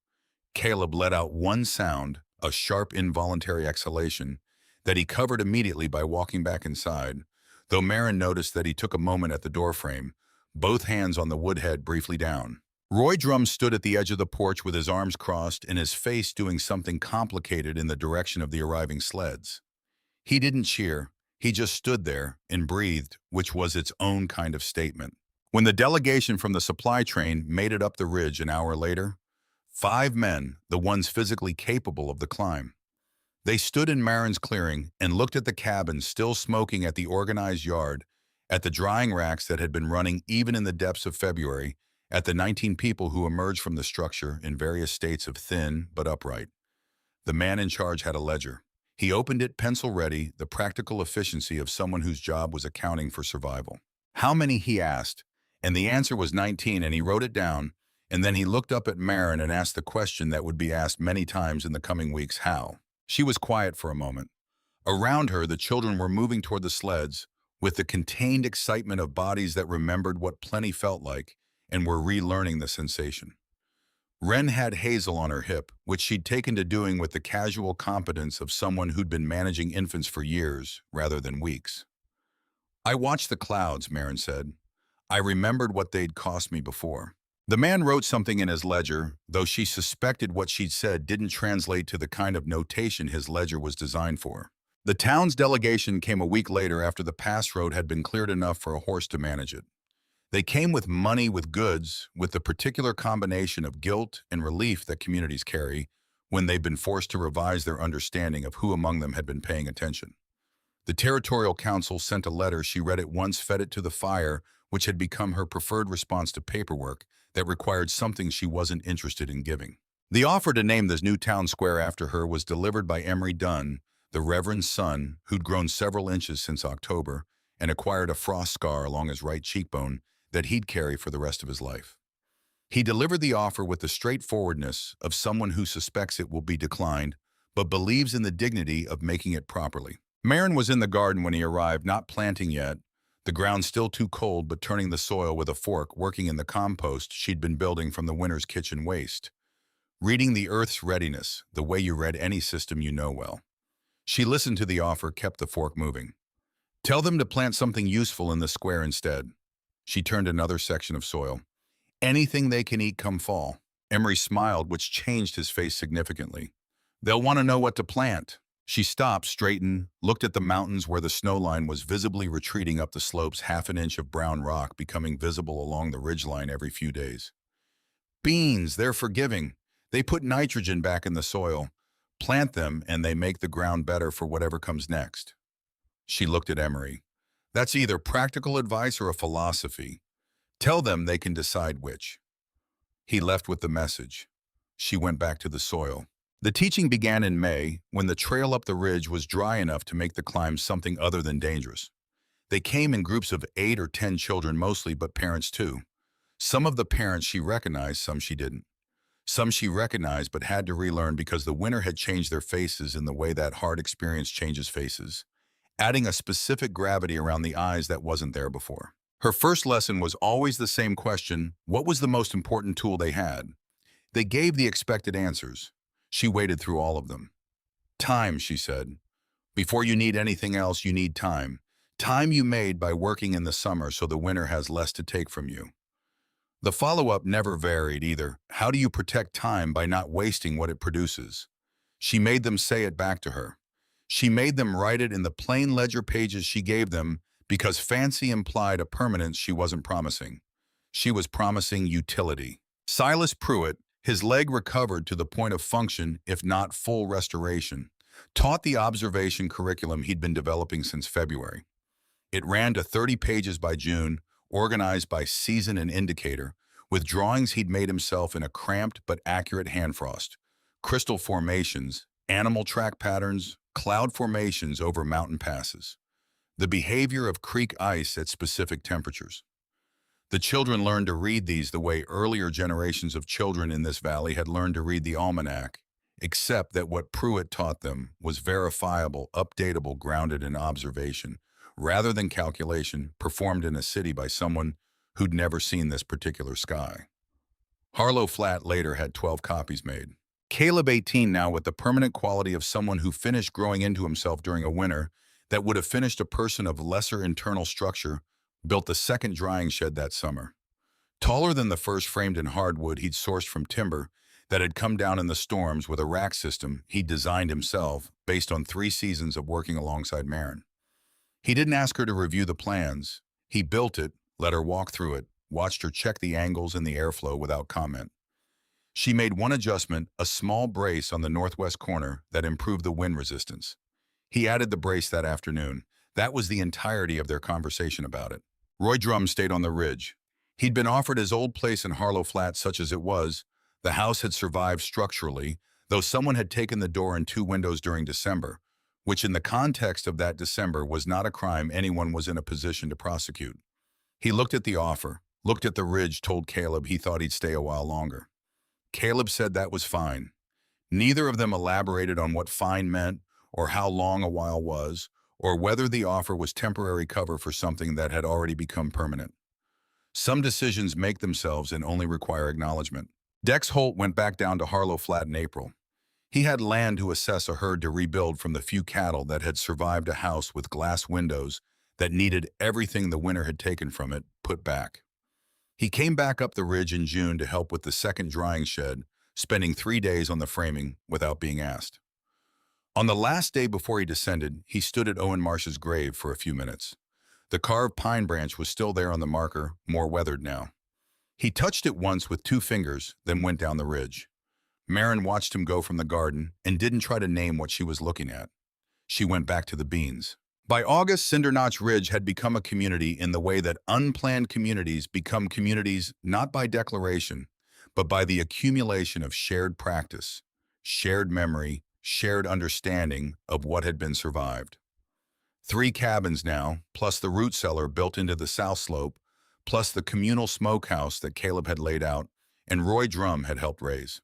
Caleb let out one sound, a sharp involuntary exhalation, that he covered immediately by walking back inside, though Marin noticed that he took a moment at the doorframe, both hands on the woodhead briefly down. Roy Drum stood at the edge of the porch with his arms crossed and his face doing something complicated in the direction of the arriving sleds. He didn't cheer, he just stood there and breathed, which was its own kind of statement. When the delegation from the supply train made it up the ridge an hour later, 5 men, the ones physically capable of the climb. They stood in Marin's clearing and looked at the cabin still smoking, at the organized yard, at the drying racks that had been running even in the depths of February, at the 19 people who emerged from the structure in various states of thin but upright. The man in charge had a ledger. He opened it, pencil ready, the practical efficiency of someone whose job was accounting for survival. "How many?" he asked, and the answer was 19, and he wrote it down, and then he looked up at Marin and asked the question that would be asked many times in the coming weeks: how? She was quiet for a moment. Around her, the children were moving toward the sleds, with the contained excitement of bodies that remembered what plenty felt like and were relearning the sensation. Wren had Hazel on her hip, which she'd taken to doing with the casual competence of someone who'd been managing infants for years rather than weeks. "I watched the clouds," Marin said. "I remembered what they'd cost me before." The man wrote something in his ledger, though she suspected what she'd said didn't translate to the kind of notation his ledger was designed for. The town's delegation came a week later, after the pass road had been cleared enough for a horse to manage it. They came with money, with goods, with the particular combination of guilt and relief that communities carry when they've been forced to revise their understanding of who among them had been paying attention. The Territorial Council sent a letter. She read it once, fed it to the fire, which had become her preferred response to paperwork that required something she wasn't interested in giving. The offer to name this new town square after her was delivered by Emery Dunn, the Reverend's son, who'd grown several inches since October and acquired a frost scar along his right cheekbone that he'd carry for the rest of his life. He delivered the offer with the straightforwardness of someone who suspects it will be declined, but believes in the dignity of making it properly. Marin was in the garden when he arrived, not planting yet, the ground still too cold, but turning the soil with a fork, working in the compost she'd been building from the winter's kitchen waste. Reading the Earth's readiness, the way you read any system you know well. She listened to the offer, kept the fork moving. "Tell them to plant something useful in the square instead." She turned another section of soil. "Anything they can eat come fall." Emery smiled, which changed his face significantly. "They'll want to know what to plant." She stopped, straightened, looked at the mountains where the snow line was visibly retreating up the slopes, half an inch of brown rock becoming visible along the ridgeline every few days. "Beans, they're forgiving. They put nitrogen back in the soil. Plant them and they make the ground better for whatever comes next." She looked at Emery. "That's either practical advice or a philosophy. Tell them they can decide which." He left with the message. She went back to the soil. The teaching began in May, when the trail up the ridge was dry enough to make the climb something other than dangerous. They came in groups of 8 or 10 children mostly, but parents too. Some of the parents she recognized, some she didn't. Some she recognized but had to relearn because the winter had changed their faces in the way that hard experience changes faces, adding a specific gravity around the eyes that wasn't there before. Her first lesson was always the same question: what was the most important tool they had? They gave the expected answers. She waded through all of them. "Time," she said. "Before you need anything else, you need time. Time you made by working in the summer so the winter has less to take from you." The follow-up never varied either. How do you protect time by not wasting what it produces? She made them say it back to her. She made them write it in the plain ledger pages she gave them because fancy implied a permanence she wasn't promising. She was promising utility. Silas Pruitt, his leg recovered to the point of function, if not full restoration, taught the observation curriculum he'd been developing since February. It ran to 30 pages by June, organized by season and indicator, with drawings he'd made himself in a cramped but accurate hand frost, crystal formations, animal track patterns, cloud formations over mountain passes, the behavior of creek ice at specific temperatures. The children learned to read these the way earlier generations of children in this valley had learned to read the almanac, except that what Pruitt taught them was verifiable, updatable, grounded in observation, rather than calculation performed in a city by someone who'd never seen this particular sky. Harlow Flat later had 12 copies made. Caleb, 18 now, with the permanent quality of someone who finished growing into himself during a winter that would have finished a person of lesser internal structure, built the second drying shed that summer. Taller than the first, framed in hardwood he'd sourced from timber that had come down in the storms, with a rack system he'd designed himself based on 3 seasons of working alongside Marin. He didn't ask her to review the plans. He built it, let her walk through it, watched her check the angles and the airflow without comment. She made one adjustment, a small brace on the northwest corner that improved the wind resistance. He added the brace that afternoon. That was the entirety of their conversation about it. Roy Drum stayed on the ridge. He'd been offered his old place in Harlow Flat. Such as it was, the house had survived structurally, though someone had taken the door and 2 windows during December, which in the context of that December was not a crime anyone was in a position to prosecute. He looked at the offer, looked at the ridge, told Caleb he thought he'd stay a while longer. Caleb said that was fine. Neither of them elaborated on what fine meant, or how long a while was, or whether the offer was temporary cover for something that had already become permanent. Some decisions make themselves and only require acknowledgement. Dex Holt went back down to Harlow Flat in April. He had land to assess, a herd to rebuild from the few cattle that had survived, a house with glass windows that needed everything the winter had taken from it put back. He came back up the ridge in June to help with the second drying shed, spending 3 days on the framing without being asked. On the last day before he descended, he stood at Owen Marsh's grave for a few minutes. The carved pine branch was still there on the marker, more weathered now. He touched it once with 2 fingers, then went down the ridge. Marin watched him go from the garden and didn't try to name what she was looking at. She went back to the beans. By August, Cinder Notch Ridge had become a community in the way that unplanned communities become communities, not by declaration, but by the accumulation of shared practice, shared memory, shared understanding of what had been survived. 3 cabins now, plus the root cellar built into the south slope, plus the communal smokehouse that Caleb had laid out and Roy Drum had helped raise.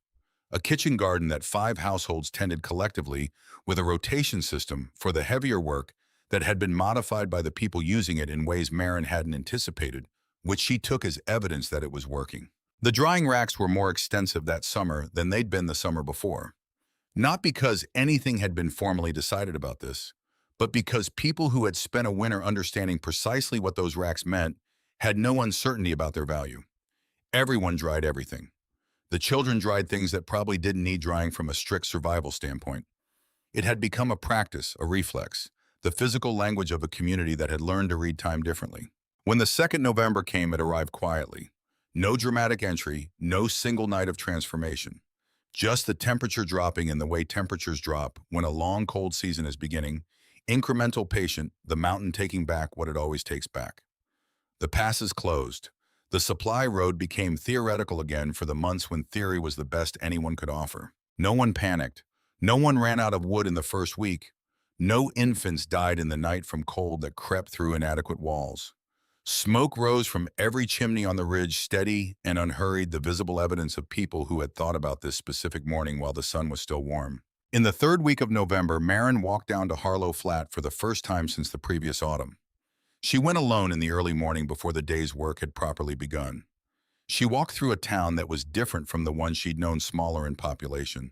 A kitchen garden that 5 households tended collectively, with a rotation system for the heavier work that had been modified by the people using it in ways Marin hadn't anticipated, which she took as evidence that it was working. The drying racks were more extensive that summer than they'd been the summer before. Not because anything had been formally decided about this, but because people who had spent a winter understanding precisely what those racks meant had no uncertainty about their value. Everyone dried everything. The children dried things that probably didn't need drying from a strict survival standpoint. It had become a practice, a reflex, the physical language of a community that had learned to read time differently. When the 2nd November came, it arrived quietly. No dramatic entry, no single night of transformation. Just the temperature dropping in the way temperatures drop when a long cold season is beginning, incremental patient, the mountain taking back what it always takes back. The passes closed. The supply road became theoretical again for the months when theory was the best anyone could offer. No one panicked. No one ran out of wood in the first week. No infants died in the night from cold that crept through inadequate walls. Smoke rose from every chimney on the ridge, steady and unhurried, the visible evidence of people who had thought about this specific morning while the sun was still warm. In the 3rd week of November, Marin walked down to Harlow Flat for the first time since the previous autumn. She went alone in the early morning before the day's work had properly begun. She walked through a town that was different from the one she'd known, smaller in population.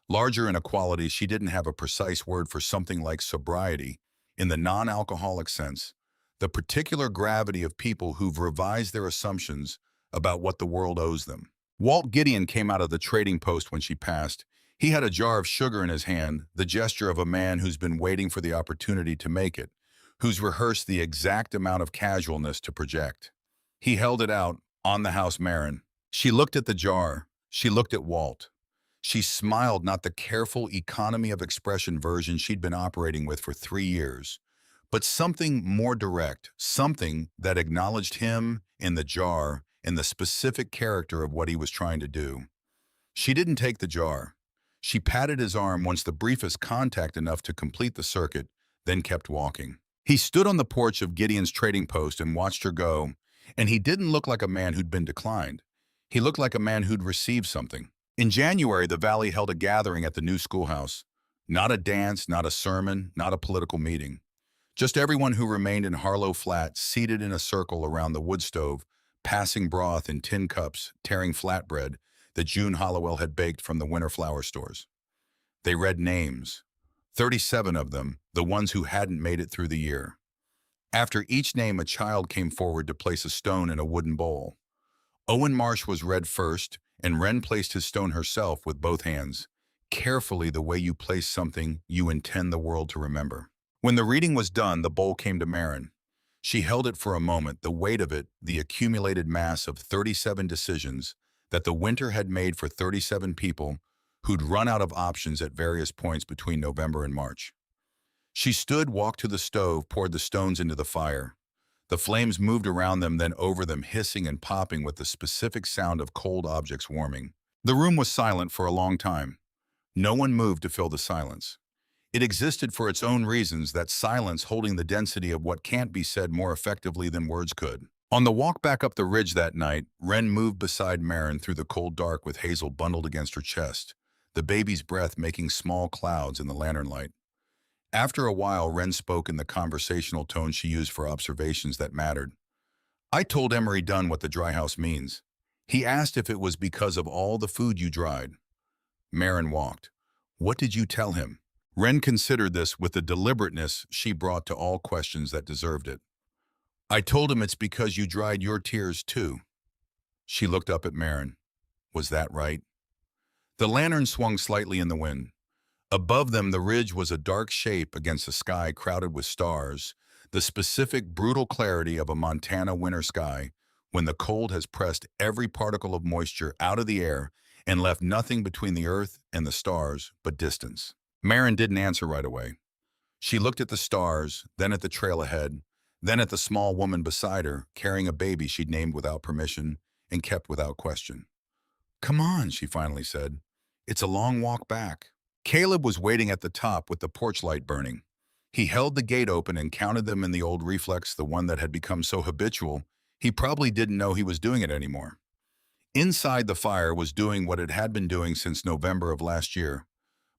Larger in a quality she didn't have a precise word for, something like sobriety, in the non-alcoholic sense, the particular gravity of people who've revised their assumptions about what the world owes them. Walt Gideon came out of the trading post when she passed. He had a jar of sugar in his hand, the gesture of a man who's been waiting for the opportunity to make it, who's rehearsed the exact amount of casualness to project. He held it out on the house Marin. She looked at the jar. She looked at Walt. She smiled, not the careful economy of expression version she'd been operating with for 3 years, but something more direct, something that acknowledged him in the jar and the specific character of what he was trying to do. She didn't take the jar. She patted his arm once the briefest contact enough to complete the circuit, then kept walking. He stood on the porch of Gideon's trading post and watched her go, and he didn't look like a man who'd been declined. He looked like a man who'd received something. In January, the Valley held a gathering at the new schoolhouse. Not a dance, not a sermon, not a political meeting. Just everyone who remained in Harlow Flat seated in a circle around the wood stove, passing broth in tin cups, tearing flatbread that June Hollowell had baked from the winter flower stores. They read names, 37 of them, the ones who hadn't made it through the year. After each name, a child came forward to place a stone in a wooden bowl. Owen Marsh was read first, and Wren placed his stone herself with both hands, carefully the way you place something you intend the world to remember. When the reading was done, the bowl came to Marin. She held it for a moment, the weight of it, the accumulated mass of 37 decisions that the winter had made for 37 people who'd run out of options at various points between November and March. She stood, walked to the stove, poured the stones into the fire. The flames moved around them, then over them, hissing and popping with the specific sound of cold objects warming. The room was silent for a long time. No one moved to fill the silence. It existed for its own reasons, that silence holding the density of what can't be said more effectively than words could. On the walk back up the ridge that night, Wren moved beside Marin through the cold dark with Hazel bundled against her chest, the baby's breath making small clouds in the lantern light. After a while, Wren spoke in the conversational tone she used for observations that mattered. "I told Emery Dunn what the dry house means. He asked if it was because of all the food you dried." Marin walked. "What did you tell him?" Wren considered this with the deliberateness she brought to all questions that deserved it. "I told him it's because you dried your tears too." She looked up at Marin. "Was that right?" The lantern swung slightly in the wind. Above them, the ridge was a dark shape against a sky crowded with stars, the specific, brutal clarity of a Montana winter sky when the cold has pressed every particle of moisture out of the air and left nothing between the earth and the stars but distance. Marin didn't answer right away. She looked at the stars, then at the trail ahead, then at the small woman beside her, carrying a baby she'd named without permission and kept without question. "Come on," she finally said. "It's a long walk back." Caleb was waiting at the top with the porch light burning. He held the gate open and counted them in the old reflex, the one that had become so habitual, he probably didn't know he was doing it anymore. Inside, the fire was doing what it had been doing since November of last year,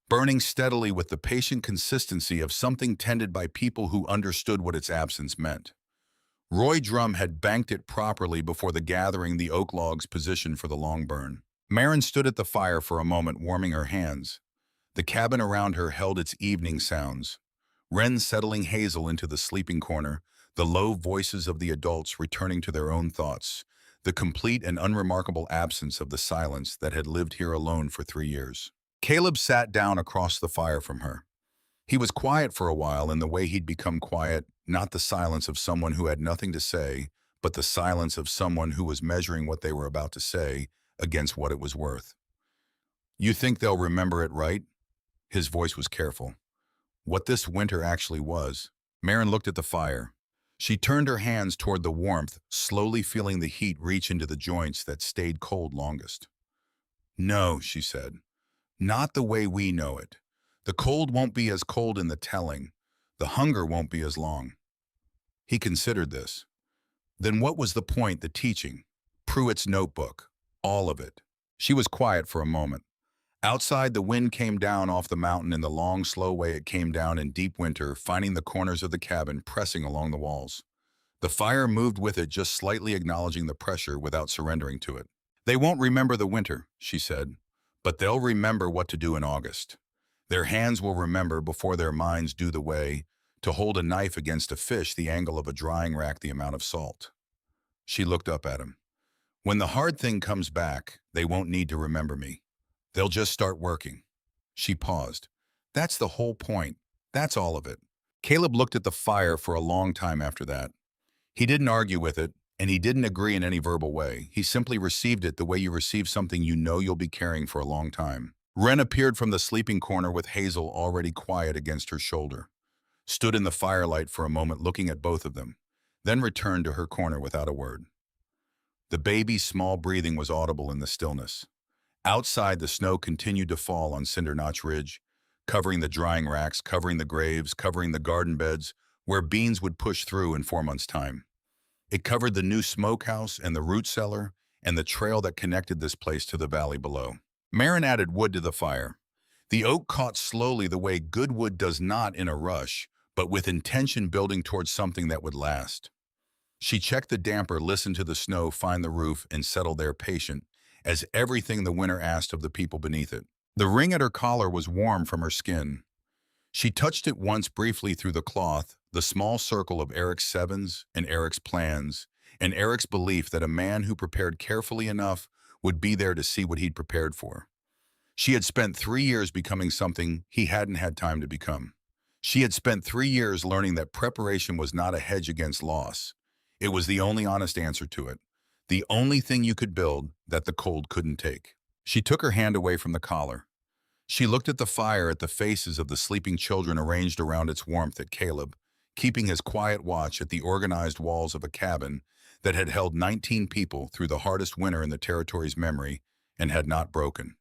burning steadily with the patient consistency of something tended by people who understood what its absence meant. Roy Drum had banked it properly before the gathering, the oak logs positioned for the long burn. Marin stood at the fire for a moment, warming her hands. The cabin around her held its evening sounds. Wren settling Hazel into the sleeping corner, the low voices of the adults returning to their own thoughts, the complete and unremarkable absence of the silence that had lived here alone for 3 years. Caleb sat down across the fire from her. He was quiet for a while in the way he'd become quiet, not the silence of someone who had nothing to say, but the silence of someone who was measuring what they were about to say against what it was worth. "You think they'll remember it, right?" His voice was careful. What this winter actually was. Marin looked at the fire. She turned her hands toward the warmth, slowly feeling the heat reach into the joints that stayed cold longest. "No," she said. "Not the way we know it. The cold won't be as cold in the telling. The hunger won't be as long." He considered this. Then what was the point, the teaching? Pruitt's notebook. All of it. She was quiet for a moment. Outside, the wind came down off the mountain in the long, slow way it came down in deep winter, finding the corners of the cabin, pressing along the walls. The fire moved with it, just slightly acknowledging the pressure without surrendering to it. "They won't remember the winter," she said, "but they'll remember what to do in August. Their hands will remember before their minds do the way, to hold a knife against a fish, the angle of a drying rack, the amount of salt." She looked up at him. When the hard thing comes back, they won't need to remember me. They'll just start working. She paused. That's the whole point. That's all of it. Caleb looked at the fire for a long time after that. He didn't argue with it, and he didn't agree in any verbal way. He simply received it the way you receive something you know you'll be carrying for a long time. Wren appeared from the sleeping corner with Hazel already quiet against her shoulder, stood in the firelight for a moment looking at both of them, then returned to her corner without a word. The baby's small breathing was audible in the stillness. Outside, the snow continued to fall on Cinder Notch Ridge, covering the drying racks, covering the graves, covering the garden beds, where beans would push through in 4 months' time. It covered the new smokehouse and the root cellar and the trail that connected this place to the valley below. Marin added wood to the fire. The oak caught slowly the way good wood does not in a rush, but with intention building towards something that would last. She checked the damper, listened to the snow find the roof, and settled there patient, as everything the winter asked of the people beneath it. The ring at her collar was warm from her skin. She touched it once briefly through the cloth, the small circle of Eric's sevens and Eric's plans, and Eric's belief that a man who prepared carefully enough would be there to see what he'd prepared for. She had spent 3 years becoming something he hadn't had time to become. She had spent 3 years learning that preparation was not a hedge against loss. It was the only honest answer to it, the only thing you could build that the cold couldn't take. She took her hand away from the collar. She looked at the fire, at the faces of the sleeping children arranged around its warmth, at Caleb, keeping his quiet watch at the organized walls of a cabin that had held 19 people through the hardest winter in the territory's memory and had not broken.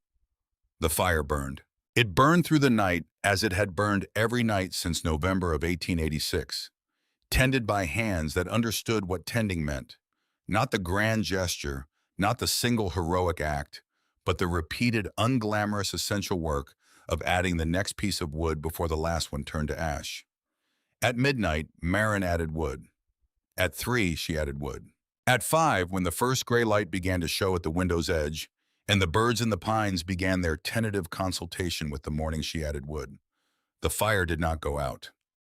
The fire burned. It burned through the night as it had burned every night since November of 1886, tended by hands that understood what tending meant. Not the grand gesture, not the single heroic act, but the repeated, unglamorous essential work of adding the next piece of wood before the last one turned to ash. At midnight, Marin added wood. At 3, she added wood. At 5, when the first gray light began to show at the window's edge, and the birds in the pines began their tentative consultation with the morning, she added wood. The fire did not go out.